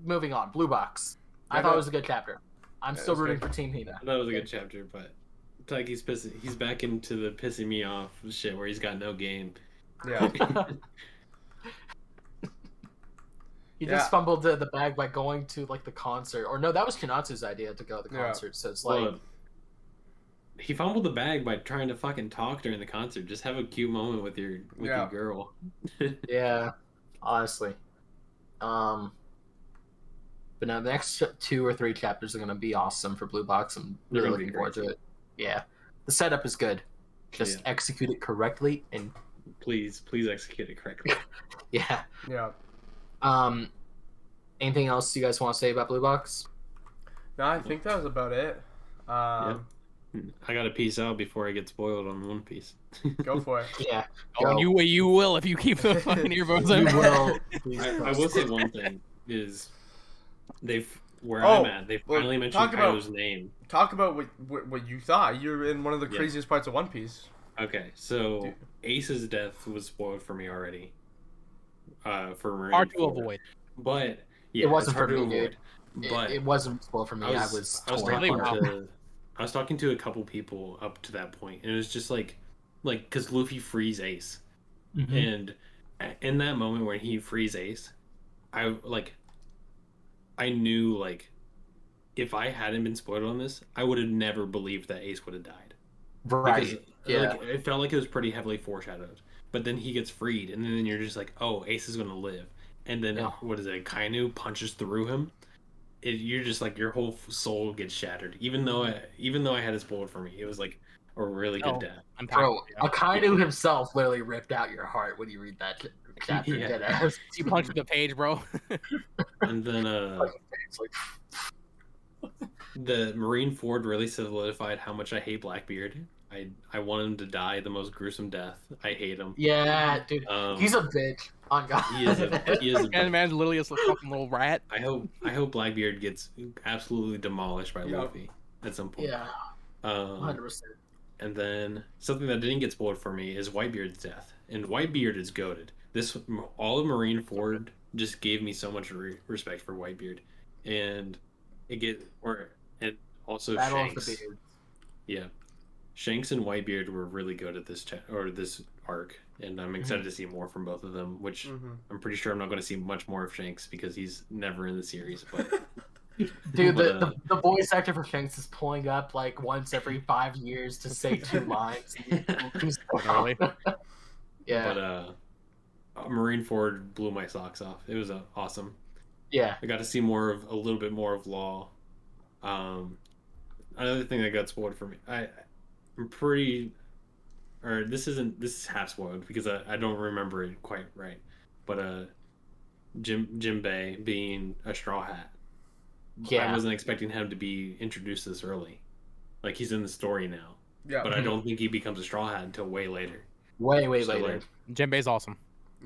moving on, Blue Box. I thought it was a good chapter. I'm Yeah, still it was rooting good. for Team Hina. That was a good chapter, but it's like he's back into the pissing me off shit where he's got no game. Yeah. He Yeah. just fumbled the bag by going to like the concert, or no, that was Kinatsu's idea to go to the Yeah. concert. So it's like, Well, he fumbled the bag by trying to fucking talk during the concert. Just have a cute moment with your girl. yeah, honestly. But now the next 2 or 3 chapters are gonna be awesome for Blue Box. I'm They're really gonna be looking forward to great. it. Yeah, the setup is good. Just execute it correctly, and Please execute it correctly. yeah. Yeah. Anything else you guys want to say about Blue Box? No, I think that was about it. I gotta peace out before I get spoiled on One Piece. Go for it. Yeah. Oh, Go. you will if you keep the fucking earbuds You in. will. I will say one thing is where Oh, I'm at. They well, finally mentioned talk about- Kaido's name. Talk about what you thought. You're in one of the Yeah. craziest parts of One Piece. Okay, so Dude. Ace's death was spoiled for me already. For Marine Hard to Ford. ard. But yeah, It wasn't it's hard for to me, avoid. dude. But It wasn't spoiled for me. I was I was torn talking apart. I was talking to a couple people up to that point, and it was just like because Luffy frees Ace, Mhm. and in that moment when he frees Ace, I knew if I hadn't been spoiled on this, I would have never believed that Ace would have died. Right. Because, Yeah. it felt like it was pretty heavily foreshadowed. But then he gets freed, and then you're just like, oh, Ace is gonna live. And then Yeah. what is it? Kainu punches through him. You're just like your whole soul gets shattered. Even though I had it spoiled for me, it was like a really good Oh. death. Bro, Akainu himself literally ripped out your heart when you read that chapter. Yeah. Deadass. You punched the page, bro. And then It's like, the Marine Ford really solidified how much I hate Blackbeard. I want him to die the most gruesome death. I hate him. yeah, dude. He's a bitch. On God. He is a And man's literally a fucking little rat. I hope Blackbeard gets absolutely demolished by Yep. Luffy at some point. Yeah, 100%. And then something that didn't get spoiled for me is Whitebeard's death. And Whitebeard is goated. All of Marine Ford just gave me so much respect for Whitebeard, and and also Battle of Shanks. the Beards. Yeah, Shanks and Whitebeard were really good at this this arc, and I'm excited to see more from both of them. Which Mhm. I'm pretty sure I'm not going to see much more of Shanks because he's never in the series. But Dude, But, the voice actor for Shanks is pulling up like once every 5 years to say 2 lines. Really? Yeah, but Marine Ford blew my socks off. It was awesome. yeah. I got to see a little bit more of Law. Another thing that got spoiled for me, I'm pretty, or this is half spoiled because I don't remember it quite right, but Jinbei being a Straw Hat. Yeah. I wasn't expecting him to be introduced this early. Like he's in the story now, Yeah. but I don't think he becomes a Straw Hat until way later. Way So, later. like, Jinbei's awesome.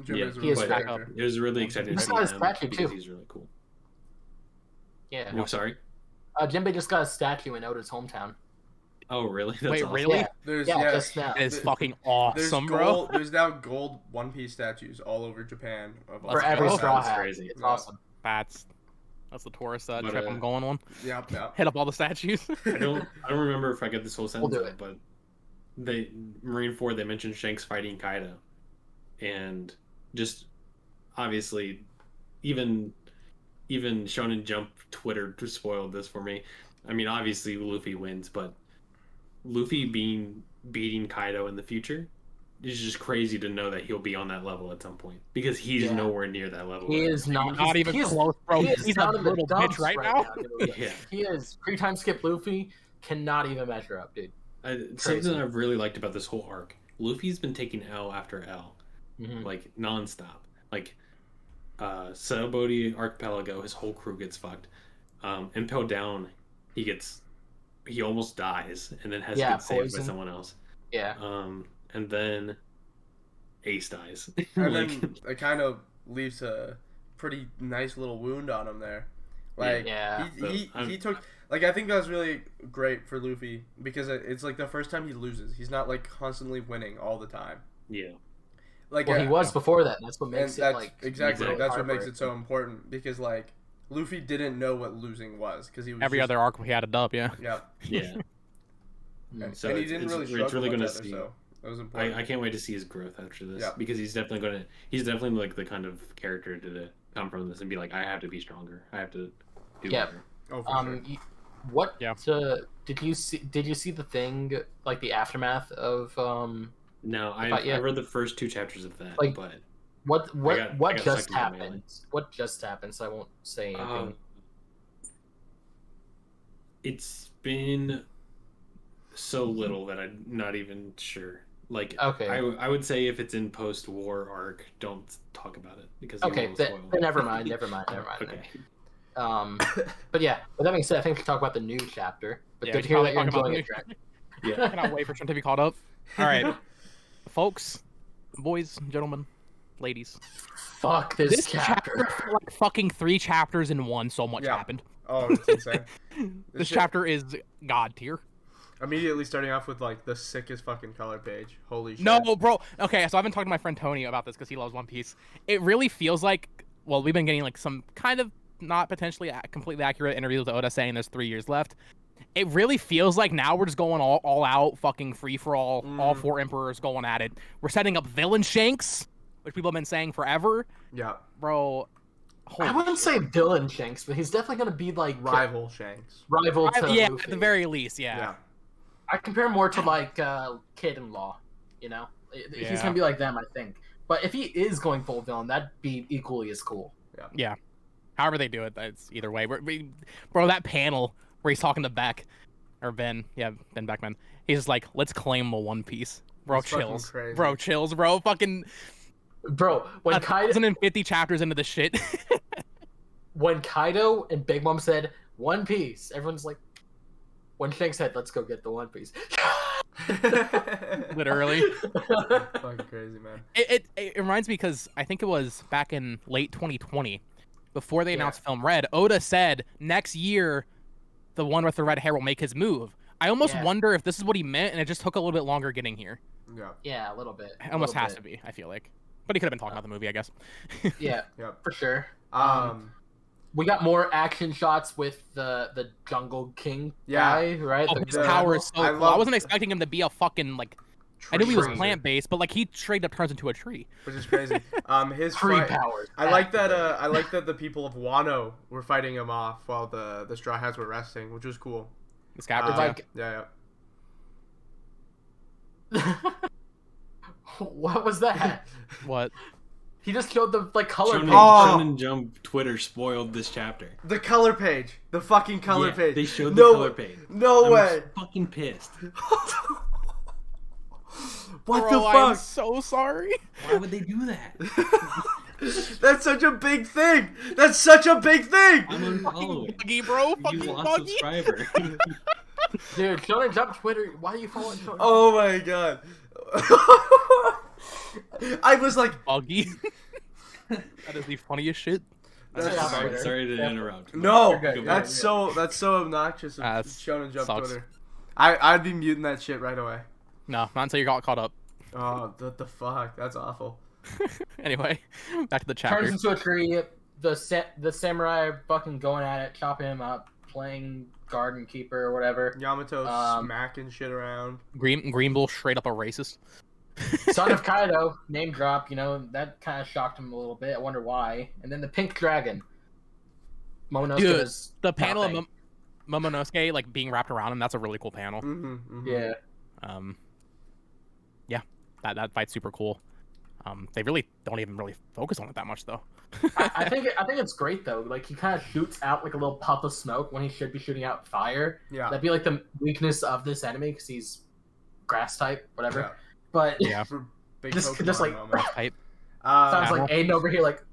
Jinbei's a he is really but back good up. character. it was really exciting to He's see got his him statue, because too. he's really cool. Yeah. No, sorry. Jinbei just got a statue in Oda's hometown. Oh, really? That's Wait, awesome. really? Yeah. There's Yeah, just now. That is There- fucking There's awesome, bro. gold. There's now gold One Piece statues all over Japan. Of all For every go. straw That's hat. crazy. It's Yeah. awesome. That's the tourist But, trip I'm going on. Yep. Yep. Hit up all the statues. I don't remember if I got this whole sentence, do out, it. but Marine Ford they mentioned Shanks fighting Kaido, and just obviously even Shonen Jump Twitter spoiled this for me. I mean, obviously Luffy wins, but Luffy beating Kaido in the future it's just crazy to know that he'll be on that level at some point because he's nowhere near that level. He is not. Not even close, bro. He's a little bitch right now. Dude. Yeah. He is pre-time skip Luffy cannot even measure up, dude. Something I've really liked about this whole arc, Luffy's been taking L after L, like nonstop. Like Sabaody Archipelago, his whole crew gets fucked. Impel Down, he almost dies and then has to get saved by someone else. Yeah. And then Ace dies. And then it kind of leaves a pretty nice little wound on him there. Like he took, like, I think that was really great for Luffy because it's like the first time he loses. He's not like constantly winning all the time. Yeah. Like he was before that. That's what makes it like exactly that's what makes it so important because like Luffy didn't know what losing was because he was every other arc he had a dub. Yeah. Yeah. So and he didn't really struggle. It's really going to see. So that was important. I can't wait to see his growth after this because he's definitely like the kind of character to come from this and be like, I have to be stronger. I have to do better. Oh, for sure. What did you see? Did you see the thing like the aftermath of? No, I read the first 2 chapters of that. Like, but what just happened? What just happened? So I won't say anything. It's been so little that I'm not even sure. Like, okay, I would say if it's in post-war arc, don't talk about it because then never mind. Okay. But yeah, with that being said, I think we can talk about the new chapter. But good to hear that you're enjoying it, Trent. Yeah, I cannot wait for Trent to be caught up. All right, folks, boys, gentlemen, ladies. Fuck this chapter. Like fucking 3 chapters in one. So much happened. Oh, it's insane. This chapter is god tier. Immediately starting off with like the sickest fucking color page. Holy shit. No, bro. Okay, so I've been talking to my friend Tony about this because he loves One Piece. It really feels like, well, we've been getting like some kind of not potentially completely accurate interviews with Oda saying there's 3 years left. It really feels like now we're just going all out, fucking free for all. All 4 emperors going at it. We're setting up villain Shanks, which people have been saying forever. Yeah, bro. I wouldn't say villain Shanks, but he's definitely gonna be like rival Shanks. Rival to Luffy. Luffy. At the very least, yeah. I compare him more to like Kid-in-Law. You know, he's gonna be like them, I think. But if he is going full villain, that'd be equally as cool. Yeah. However they do it, it's either way. Bro, that panel where he's talking to Beck, or Ben, Ben Beckman. He's just like, let's claim a One Piece. Bro, That's chills. crazy. Bro, chills, bro. Fucking. Bro, when 1,050 chapters into the shit. When Kaido and Big Mom said One Piece, everyone's like, when Shanks said, let's go get the One Piece. Literally. Fucking crazy, man. It reminds me because I think it was back in late 2020, before they announced Film Red, Oda said next year the one with the red hair will make his move. I almost wonder if this is what he meant and it just took a little bit longer getting here. Yeah, a little bit. It almost has to be, I feel like. But he could have been talking about the movie, I guess. Yeah, for sure. We got more action shots with the Jungle King guy, right? Oh, his power is so cool. I wasn't expecting him to be a fucking, like... I knew he was plant-based, but like he straight up turns into a tree. Which is crazy. His tree powers. I like that. I like that the people of Wano were fighting him off while the Straw Hats were resting, which was cool. The Scabbards, yeah. What was that? What? He just showed the color page. Shonen Jump Twitter spoiled this chapter. The color page. The fucking color page. They showed the color page. No way. I'm fucking pissed. What the fuck? I'm so sorry. Why would they do that? That's such a big thing. That's such a big thing. I'm unfollowing. Buggy, bro. Fucking you lost Buggy. subscriber. Dude, Shonen Jump Twitter. Why are you following Shonen Jump? Oh my god. I was like, Buggy. That is the funniest shit. Sorry to interrupt. No, that's so obnoxious of Shonen Jump Twitter. I'd be muting that shit right away. No, not until you got caught up. Oh, the fuck? That's awful. Anyway, back to the chapter. Turns into a tree. The samurai fucking going at it, chopping him up, playing garden keeper or whatever. Yamato smacking shit around. Green Bull straight up a racist. Son of Kaido, name drop. You know that kind of shocked him a little bit. I wonder why. And then the pink dragon. Momonosuke. The panel of Momonosuke like being wrapped around him. That's a really cool panel. Yeah. Yeah. that fight's super cool. They really don't even really focus on it that much though. I think it's great though. Like he kind of shoots out like a little puff of smoke when he should be shooting out fire. Yeah. That'd be like the weakness of this enemy because he's grass type, whatever. Yeah. But Yeah, Big just Pokemon like moment. type. sounds Animal. like Aiden over here like.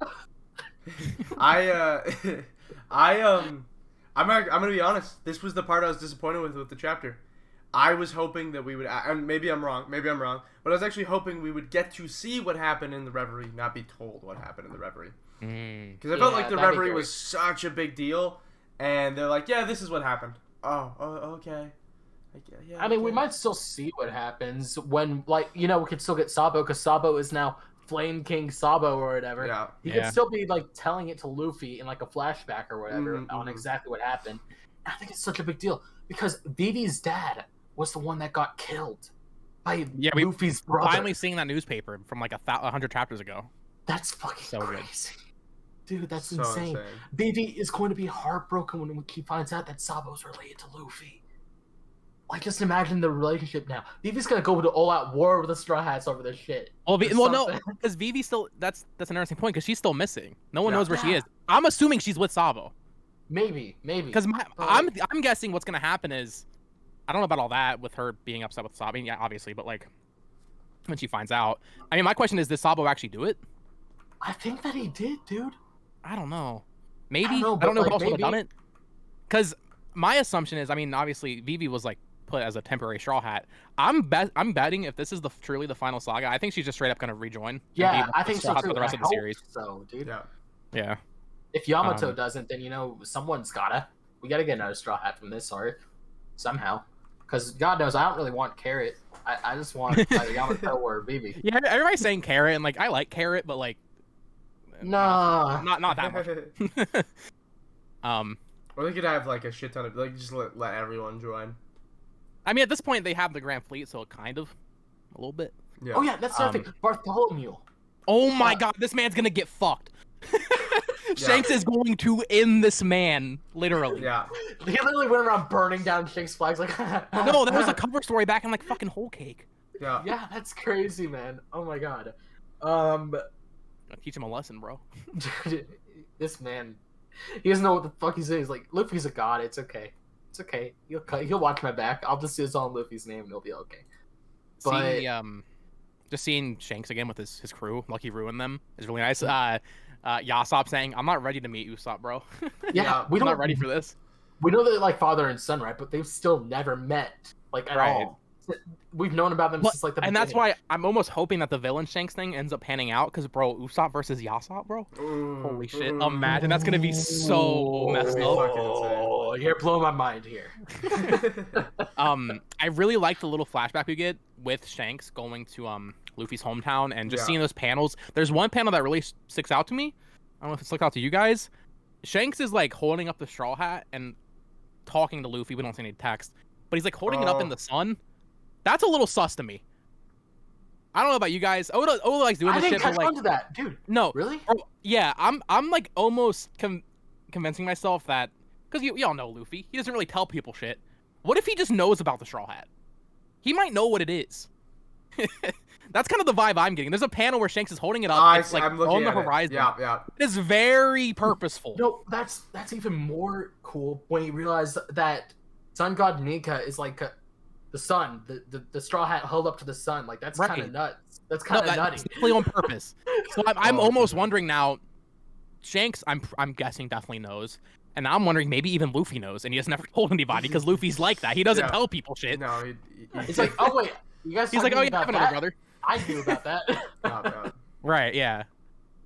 I'm gonna be honest. This was the part I was disappointed with the chapter. I was hoping that we would, and maybe I'm wrong, but I was actually hoping we would get to see what happened in the Reverie, not be told what happened in the Reverie. Because I felt like the that'd be Reverie great. was such a big deal, and they're like, yeah, this is what happened. Oh, okay. I mean, we might still see what happens when, like, we could still get Sabo because Sabo is now Flame King Sabo or whatever. Yeah. He could still be like telling it to Luffy in like a flashback or whatever on exactly what happened. And I think it's such a big deal because Vivi's dad was the one that got killed by Luffy's We're brother. finally seeing that newspaper from like 100 chapters ago. That's fucking So good. crazy. Dude, that's So insane. insane. Vivi is going to be heartbroken when he finds out that Sabo's related to Luffy. Like, just imagine the relationship now. Vivi's gonna go to all-out war with the Straw Hats over this shit. Well, Or no, something. because Vivi still. That's an interesting point because she's still missing. No one Yeah. knows where she is. I'm assuming she's with Sabo. Maybe. Because I'm guessing what's gonna happen is, I don't know about all that with her being upset with Sabo. I mean, yeah, obviously, but like when she finds out. I mean, my question is, did Sabo actually do it? I think that he did, dude. I don't know. Maybe I know, don't know but, who else would have maybe. done it. Because my assumption is, I mean, obviously Vivi was like put as a temporary Straw Hat. I'm betting if this is truly the final saga, I think she's just straight up gonna rejoin. and be Yeah, the I think Straw so Hat too. for the rest I of the hope series. so, dude. Yeah. Yeah. If Yamato Um, doesn't, then someone's gotta. We gotta get another Straw Hat from this arc somehow. Because God knows, I don't really want Carrot. I just want either Yamato or Vivi. Yeah, everybody's saying Carrot, and like I like Carrot, but like Nah. not that much. Or they could have like a shit ton of just let everyone join. I mean, at this point they have the Grand Fleet, so kind of a little bit. Yeah. Oh yeah, that's the other thing. Bartholomew. Oh my God, this man's gonna get fucked. Shanks is going to end this man, literally. Yeah. He literally went around burning down Shanks' flags like. No, that was a cover story back in like fucking Whole Cake. Yeah. Yeah, that's crazy, man. Oh my God. Teach him a lesson, bro. Dude, this man, he doesn't know what the fuck he's saying. He's like, Luffy's a god. It's okay. It's okay. He'll watch my back. I'll just do this on Luffy's name, and it'll be okay. But Just seeing Shanks again with his crew, like he ruined them, is really nice. Yasop saying, "I'm not ready to meet Usopp, bro. yeah, I'm not ready for this." We know they're like father and son, right? But they've still never met, like at Right. all. We've known about them since like the and that's beginning. why I'm almost hoping that the villain Shanks thing ends up panning out, because bro, Usopp versus Yasop, bro. Holy shit! Imagine that's gonna be so messed up. Oh, you're blowing my mind here. I really like the little flashback we get with Shanks going to Luffy's hometown and just seeing those panels. There's one panel that really sticks out to me. I don't know if it stuck out to you guys. Shanks is like holding up the Straw Hat and talking to Luffy. We don't see any text, but he's like holding it up in the sun. That's a little sus to me. I don't know about you guys. Oda likes doing I this didn't shit, catch but like, on to that, dude. no, Really? bro, yeah, I'm like almost convincing myself that, because you all know Luffy, he doesn't really tell people shit. What if he just knows about the Straw Hat? He might know what it is. That's kind of the vibe I'm getting. There's a panel where Shanks is holding it up. It's like I'm looking on the at it. horizon. Yeah. It is very purposeful. No, that's even more cool when you realize that Sun God Nika is like the sun, the Straw Hat held up to the sun. Like that's kind of nuts. That's kind of nutty. That's definitely on purpose. So I'm almost wondering now. Shanks, I'm guessing definitely knows, and I'm wondering maybe even Luffy knows, and he has never told anybody because Luffy's like that. He doesn't tell people shit. No, It's like, oh wait, you guys. He's like, oh yeah, I have another that? brother. I knew about that. no. Right? Yeah.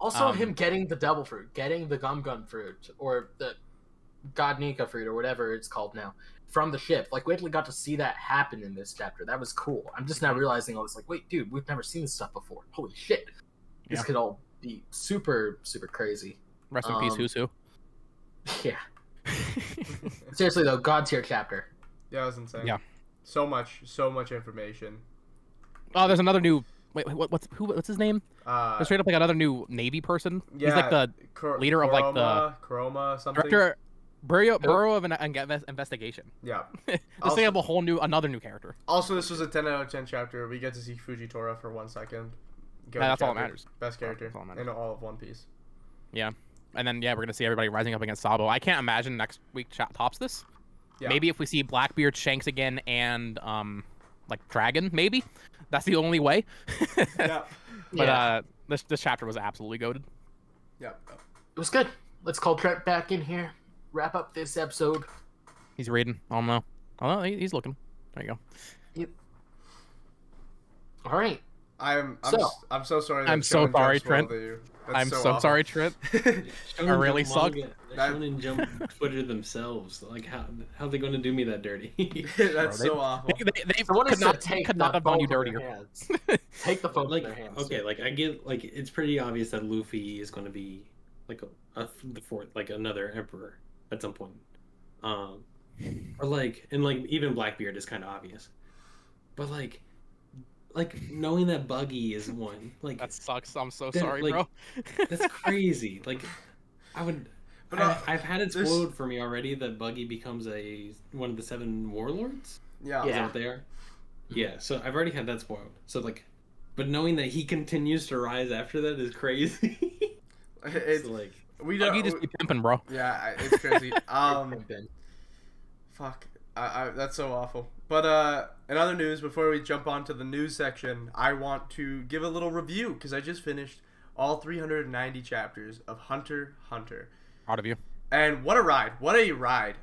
Also, him getting the devil fruit, getting the gum fruit, or the God Nika fruit, or whatever it's called now, from the ship. Like, we actually got to see that happen in this chapter. That was cool. I'm just now realizing all this. Like, wait, dude, we've never seen this stuff before. Holy shit! This could all be super, super crazy. Rest in peace, Who's Who. Yeah. Seriously though, God tier chapter. Yeah, that was insane. Yeah. So much information. Oh, there's another new. Wait, what's his name? There's straight up like another new Navy person. Yeah, He's like the leader of like the Chroma something. director. Bureau of Investigation. Yeah. Let's Also- think of another new character. Also, this was a 10 out of 10 chapter. We get to see Fujitora for 1 second. Go Yeah, to that's all that chapter. matters. Best character That's all that matters. in all of One Piece. Yeah, and then we're gonna see everybody rising up against Sabo. I can't imagine next week tops this. Yeah. Maybe if we see Blackbeard, Shanks again, and like Dragon, maybe that's the only way. Yeah. But this chapter was absolutely goated. Yeah. It was good. Let's call Trent back in here. Wrap up this episode. He's reading. I don't know. Oh, he's looking. There you go. Yep. All right. I'm so sorry. I'm that so Shonen sorry, Jump spoiled Trent. you. That's I'm so awful. sorry, Trent. Shonen really Jump sucked. manga- Shonen Jump Twitter themselves. Like how are they going to do me that dirty? That's Bro, so awful. They Someone could needs to not, take could the not have done you phone from their dirtier. hands. Take the phone like from their hands. okay, like I get like it's pretty obvious that Luffy is going to be like the fourth, like another emperor at some point. Or like and like even Blackbeard is kind of obvious, but like knowing that Buggy is one, like That sucks. I'm so That, sorry, like, bro. that's crazy. Like I would. But, I've had it this- spoiled for me already that Buggy becomes one of the 7 warlords. Yeah. Is Yeah. that what they are? Yeah. So I've already had that spoiled. So like, but knowing that he continues to rise after that is crazy. It's So, like, we don't. You just be pimping, bro. Yeah, it's crazy. Ben. Fuck. That's so awful. But in other news, before we jump on to the news section, I want to give a little review because I just finished all 390 chapters of Hunter x Hunter. Proud of you. And what a ride. What a ride.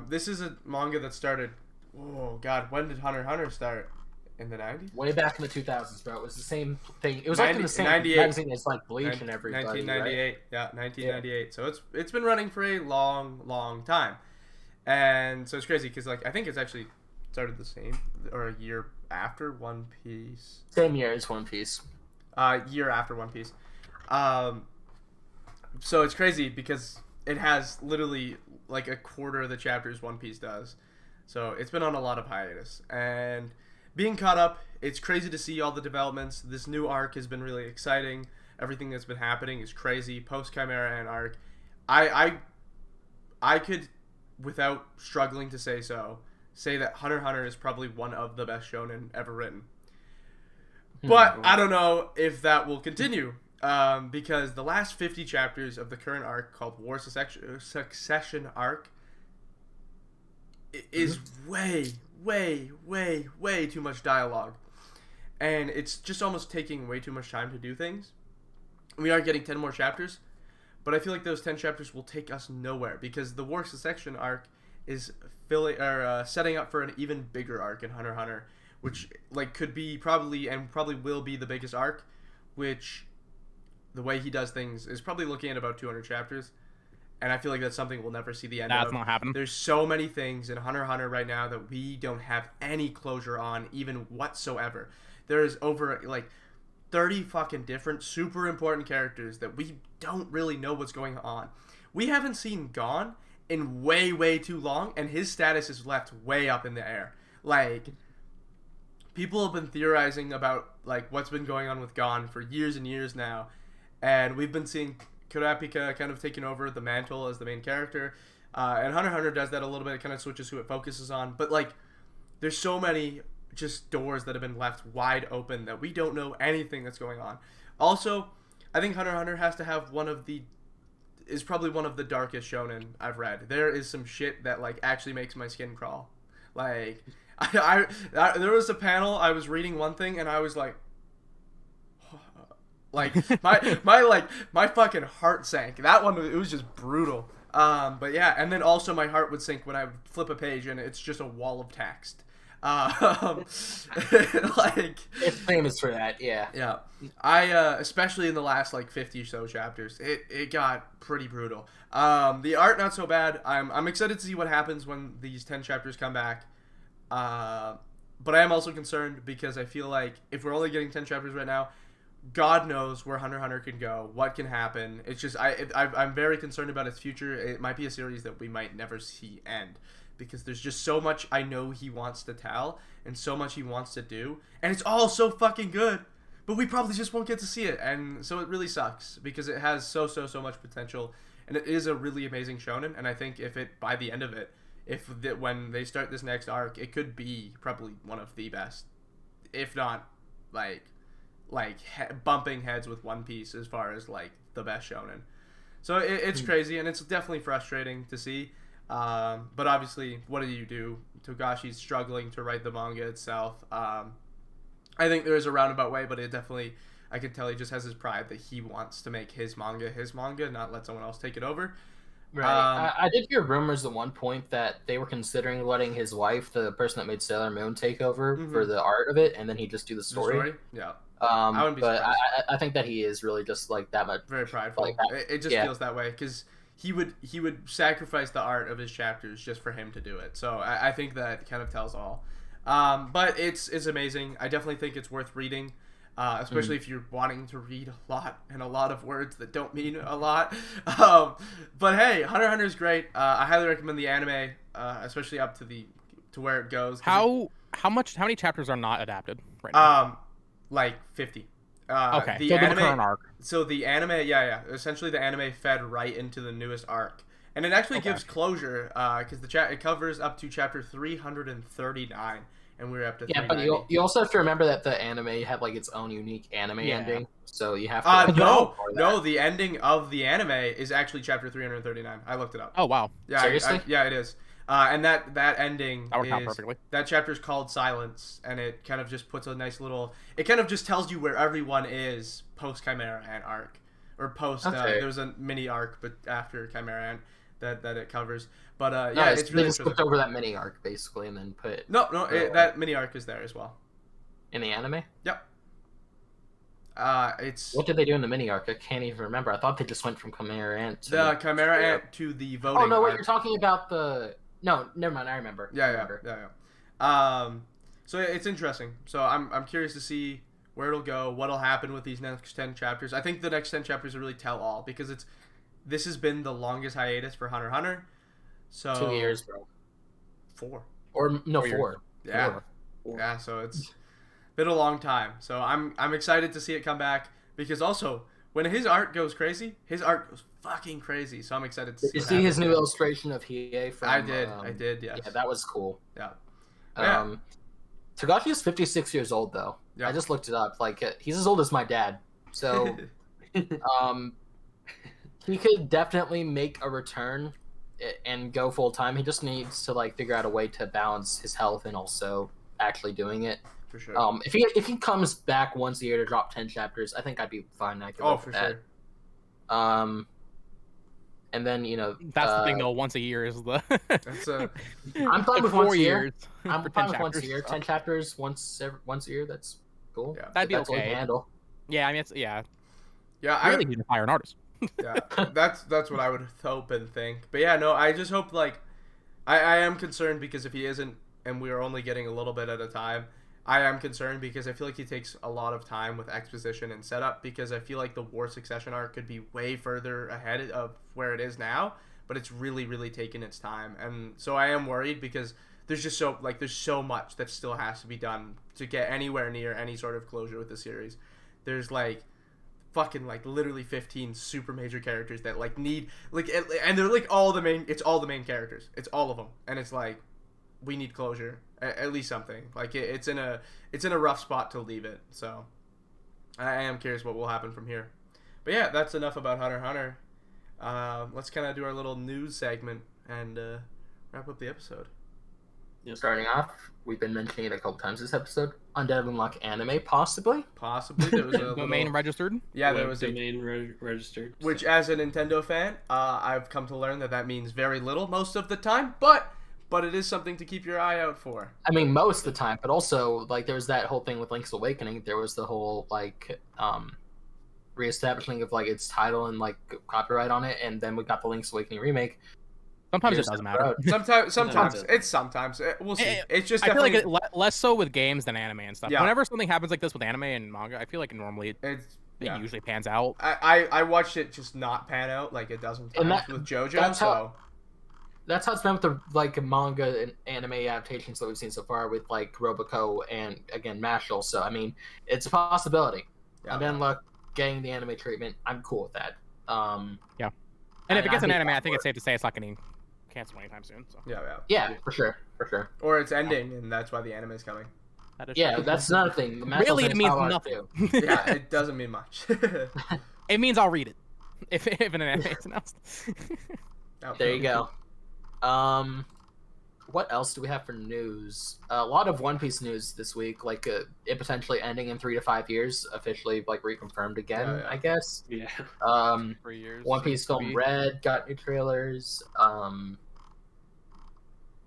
This is a manga that started, oh god, when did Hunter x Hunter start? In the 90s? Way back in the 2000s, bro. It was the same thing. It was like in the same 98. magazine as like Bleach and everybody. 1998. Right? Yeah, 1998. So it's been running for a long time. And so it's crazy because like I think it's actually started the same or a year after One Piece. Same year as One Piece. Year after One Piece. So it's crazy because it has literally like a quarter of the chapters One Piece does. So it's been on a lot of hiatus. And being caught up, it's crazy to see all the developments. This new arc has been really exciting. Everything that's been happening is crazy. Post Chimera and arc. I could, without struggling to say so, say that Hunter x Hunter is probably one of the best shonen ever written. But I don't know if that will continue. Because the last 50 chapters of the current arc called War Succession Arc is way too much dialogue. And it's just almost taking way too much time to do things. We are getting 10 more chapters, but I feel like those 10 chapters will take us nowhere because the War Succession Arc is setting up for an even bigger arc in Hunter x Hunter, which like could be probably will be the biggest arc, which the way he does things is probably looking at about 200 chapters, and I feel like that's something we'll never see the end of. That's not happening. There's so many things in Hunter x Hunter right now that we don't have any closure on, even whatsoever. There's over like 30 fucking different super important characters that we don't really know what's going on. We haven't seen Gon in way too long, and his status is left way up in the air. Like, people have been theorizing about like what's been going on with Gon for years and years now. And we've been seeing Kurapika kind of taking over the mantle as the main character. And Hunter x Hunter does that a little bit. It kind of switches who it focuses on. But, like, there's so many just doors that have been left wide open that we don't know anything that's going on. Also, I think Hunter x Hunter has to have is probably one of the darkest shonen I've read. There is some shit that, like, actually makes my skin crawl. Like, there was a panel, I was reading one thing, and I was like, my fucking heart sank. That one, it was just brutal. But yeah, and then also my heart would sink when I would flip a page and it's just a wall of text. Like, It's famous for that, yeah. yeah. I especially in the last like 50 or so chapters, it got pretty brutal. The art not so bad. I'm excited to see what happens when these 10 chapters come back. But I am also concerned because I feel like if we're only getting 10 chapters right now, God knows where Hunter x Hunter can go, what can happen. It's just I'm very concerned about its future. It might be a series that we might never see end because there's just so much I know he wants to tell and so much he wants to do, and it's all so fucking good, but we probably just won't get to see it, and so it really sucks because it has so much potential. and it is a really amazing shonen. And I think if it by the end of it, when they start this next arc, it could be probably one of the best, if not bumping heads with One Piece as far as like the best shonen. So it's crazy, and it's definitely frustrating to see. But obviously, what do you do? Togashi's struggling to write the manga itself. I think there is a roundabout way, but it definitely, I can tell he just has his pride that he wants to make his manga, not let someone else take it over. Right. I did hear rumors at one point that they were considering letting his wife, the person that made Sailor Moon, take over for the art of it, and then he just do the story. Yeah. I wouldn't be surprised. I think that he is really just like that much. Very prideful. Like it just feels that way because he would sacrifice the art of his chapters just for him to do it. So I think that kind of tells all. But it's amazing. I definitely think it's worth reading. Especially if you're wanting to read a lot of words that don't mean a lot. But hey, Hunter is great. I highly recommend the anime, especially up to where it goes. How many chapters are not adapted right now? Like 50. Okay, the so anime, the current arc. So the anime, yeah. Essentially, the anime fed right into the newest arc, and it actually gives closure because it covers up to chapter 339. And we're up to 390. But you also have to remember that the anime had like its own unique anime ending, so you have to. No, the ending of the anime is actually chapter 339. I looked it up. Oh wow! Yeah, seriously? Yeah, it is. And that ending that worked out perfectly. That chapter is called Silence, and it kind of just puts a nice little. It kind of just tells you where everyone is post Chimera Ant arc, or post. There was a mini arc, but after Chimera Ant that it covers. But yeah, it's really they just flipped over that mini arc basically, and then put. That mini arc is there as well. In the anime. Yep. It's. What did they do in the mini arc? I can't even remember. I thought they just went from Chimera Ant to the Chimera Ant to the voting. Oh no! Wait, arc. you're talking about the. No, never mind. I remember. Yeah. So it's interesting. So I'm curious to see where it'll go, what'll happen with these next 10 chapters. I think the next 10 chapters will really tell all because this has been the longest hiatus for HunterXHunter. So 2 years, bro. 4. Or no, 4. Yeah. 4. Yeah. So it's been a long time. So I'm excited to see it come back because also when his art goes crazy, his art goes fucking crazy. So I'm excited to see. Did you see his new illustration of Hiei from? I did. Yes. Yeah, that was cool. Yeah. Togashi is 56 years old though. Yeah. I just looked it up. Like he's as old as my dad. So, he could definitely make a return and go full time. He just needs to like figure out a way to balance his health and also actually doing it. For sure. If he comes back once a year to drop 10 chapters, I think I'd be fine. I could for sure. And then that's the thing though. Once a year is the. I'm fine with 4 years. I'm fine with once a year. 10 chapters once a year. That's cool. Yeah, that'd be that's okay. Handle. Yeah, I mean Yeah, I really need to hire an artist. Yeah, that's what I would hope and think. But yeah, no, I just hope like I am concerned because if he isn't, and we are only getting a little bit at a time, I am concerned because I feel like he takes a lot of time with exposition and setup because I feel like the War Succession arc could be way further ahead of where it is now, but it's really, really taken its time. And so I am worried because there's just there's so much that still has to be done to get anywhere near any sort of closure with the series. There's fucking literally 15 super major characters that need and they're all the main characters. It's all of them. And it's we need closure. At least something. It's in a rough spot to leave it. So I am curious what will happen from here. But yeah, that's enough about HunterXHunter. Let's kind of do our little news segment and wrap up the episode. Yeah. Starting off, we've been mentioning it a couple times this episode. Undead Unluck anime, possibly. There was a domain registered. Yeah, there was domain registered. Which, as a Nintendo fan, I've come to learn that means very little most of the time, but it is something to keep your eye out for. I mean, most of the time, but also there was that whole thing with Link's Awakening. There was the whole reestablishing of its title and copyright on it, and then we got the Link's Awakening remake. Sometimes it doesn't matter. Sometimes we'll see. It's just I feel like less so with games than anime and stuff. Yeah. Whenever something happens like this with anime and manga, I feel like normally it usually pans out. I watched it just not pan out a dozen times with JoJo. That's how it's been with the manga and anime adaptations that we've seen so far with Roboco and again Mashle. So I mean, it's a possibility. And then getting the anime treatment, I'm cool with that. Yeah. And if it gets an think anime, that I think it's works. safe to say it's not getting canceled anytime soon. So Yeah. Yeah, for sure. Or it's ending, and that's why the anime is coming. that is Yeah, true. that's another thing. The Really, it means Mashle nothing. too. Yeah, it doesn't mean much. It means I'll read it if an anime is announced. There you go. What else do we have for news? A lot of One Piece news this week, like it potentially ending in 3 to 5 years, officially like reconfirmed again, Yeah. I guess. Yeah. 3 years. One Piece film Sweet. Red got new trailers.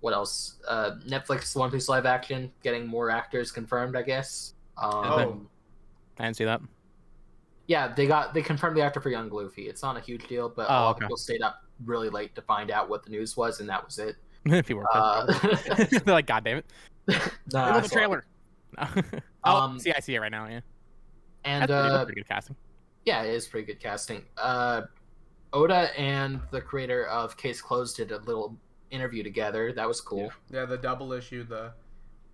What else? Netflix One Piece live action getting more actors confirmed, I guess. Oh. I didn't see that. Yeah, they confirmed the actor for Young Luffy. It's not a huge deal, but a lot of people stayed up really late to find out what the news was, and that was it. If you were they're like, God damn it! Nah, Look at the trailer. See, I see it right now. Yeah, and that's pretty good casting. yeah, it is pretty good casting. Oda and the creator of Case Closed did a little interview together. That was cool. Yeah, the double issue, the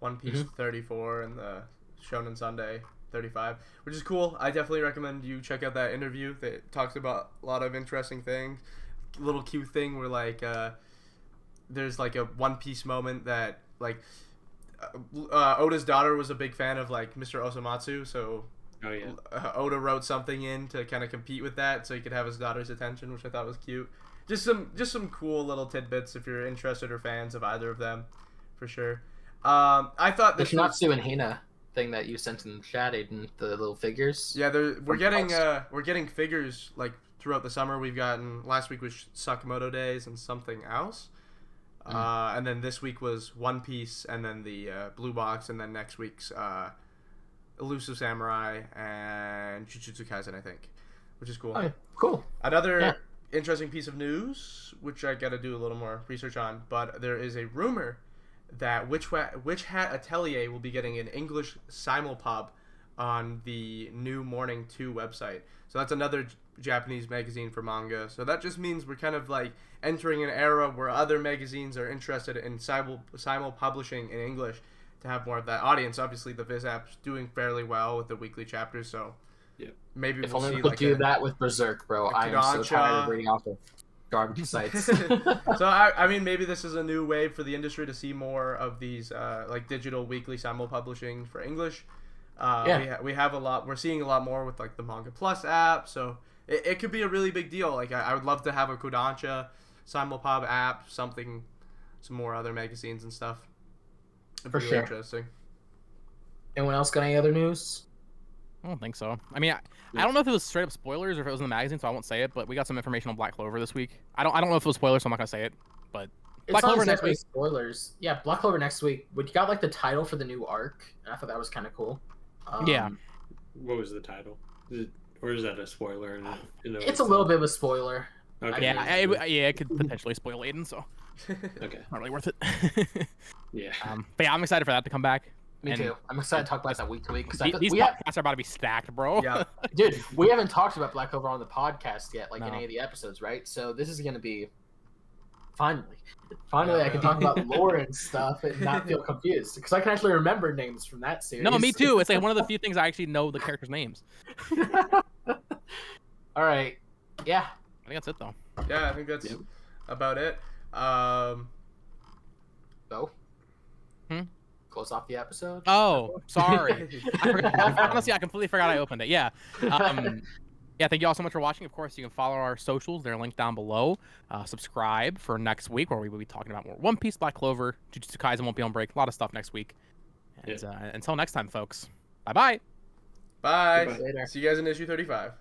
One Piece 34 and the Shonen Sunday 35, which is cool. I definitely recommend you check out that interview. That talks about a lot of interesting things. Little cute thing where like there's like a One Piece moment that like Oda's daughter was a big fan of like Mr. Osamatsu, so Oh yeah. Oda wrote something in to kind of compete with that, so he could have his daughter's attention, which I thought was cute. Just some cool little tidbits if you're interested or fans of either of them, for sure. I thought The this was, Shinatsu and Hina thing that you sent in the chat, Aiden, the little figures. yeah, we're from getting figures like throughout the summer. We've gotten last week was Sakamoto Days and something else, and then this week was One Piece, and then the blue box, and then next week's Elusive Samurai and Jujutsu Kaisen, I think, which is cool. Okay, cool. Another interesting piece of news, which I got to do a little more research on, but there is a rumor that Witch Hat Atelier will be getting an English simulpub on the new Morning 2 website. So that's another Japanese magazine for manga. So that just means we're kind of like entering an era where other magazines are interested in simul publishing in English to have more of that audience. Obviously, the Viz app's doing fairly well with the weekly chapters, so maybe If we'll only see we could like do that with Berserk, bro. I am so Kodansha. tired of reading off of garbage sites. So I mean, maybe this is a new wave for the industry to see more of these like digital weekly simul publishing for English. We have a lot. We're seeing a lot more with like the Manga Plus app, so it could be a really big deal. Like I would love to have a Kodansha simulpub app, some more other magazines and stuff. It'd For be sure. interesting. Anyone else got any other news? I don't think so. I mean, I don't know if it was straight up spoilers or if it was in the magazine, so I won't say it. But we got some information on Black Clover this week. I don't know if it was spoilers, so I'm not gonna say it. But Black It's not Clover next exactly week. spoilers. Yeah, Black Clover next week. We got like the title for the new arc, and I thought that was kind of cool. Yeah. What was the title? Or is that a spoiler? It's a little bit of a spoiler. Okay. Yeah, it could potentially spoil Aiden, so Okay. not really worth it. Yeah. But yeah, I'm excited for that to come back. Me And too. I'm excited to talk about that week to week because These podcasts are about to be stacked, bro. Yeah. dude, we haven't talked about Black Clover on the podcast yet, like in No. any of the episodes, right? So this is gonna be finally I can talk about lore and stuff and not feel confused because I can actually remember names from that series. No, me too. It's like one of the few things I actually know the characters' names. All right. Yeah. I think that's it though. Yeah, I think that's about it. So. Hmm? Close off the episode. Oh, sorry. I forgot. Honestly, I completely forgot I opened it. Yeah. Yeah, thank you all so much for watching. Of course, you can follow our socials. They're linked down below. Subscribe for next week, where we will be talking about more One Piece, Black Clover, Jujutsu Kaisen won't be on break. A lot of stuff next week. And until next time, folks. Bye-bye. Bye. Later. See you guys in issue 35.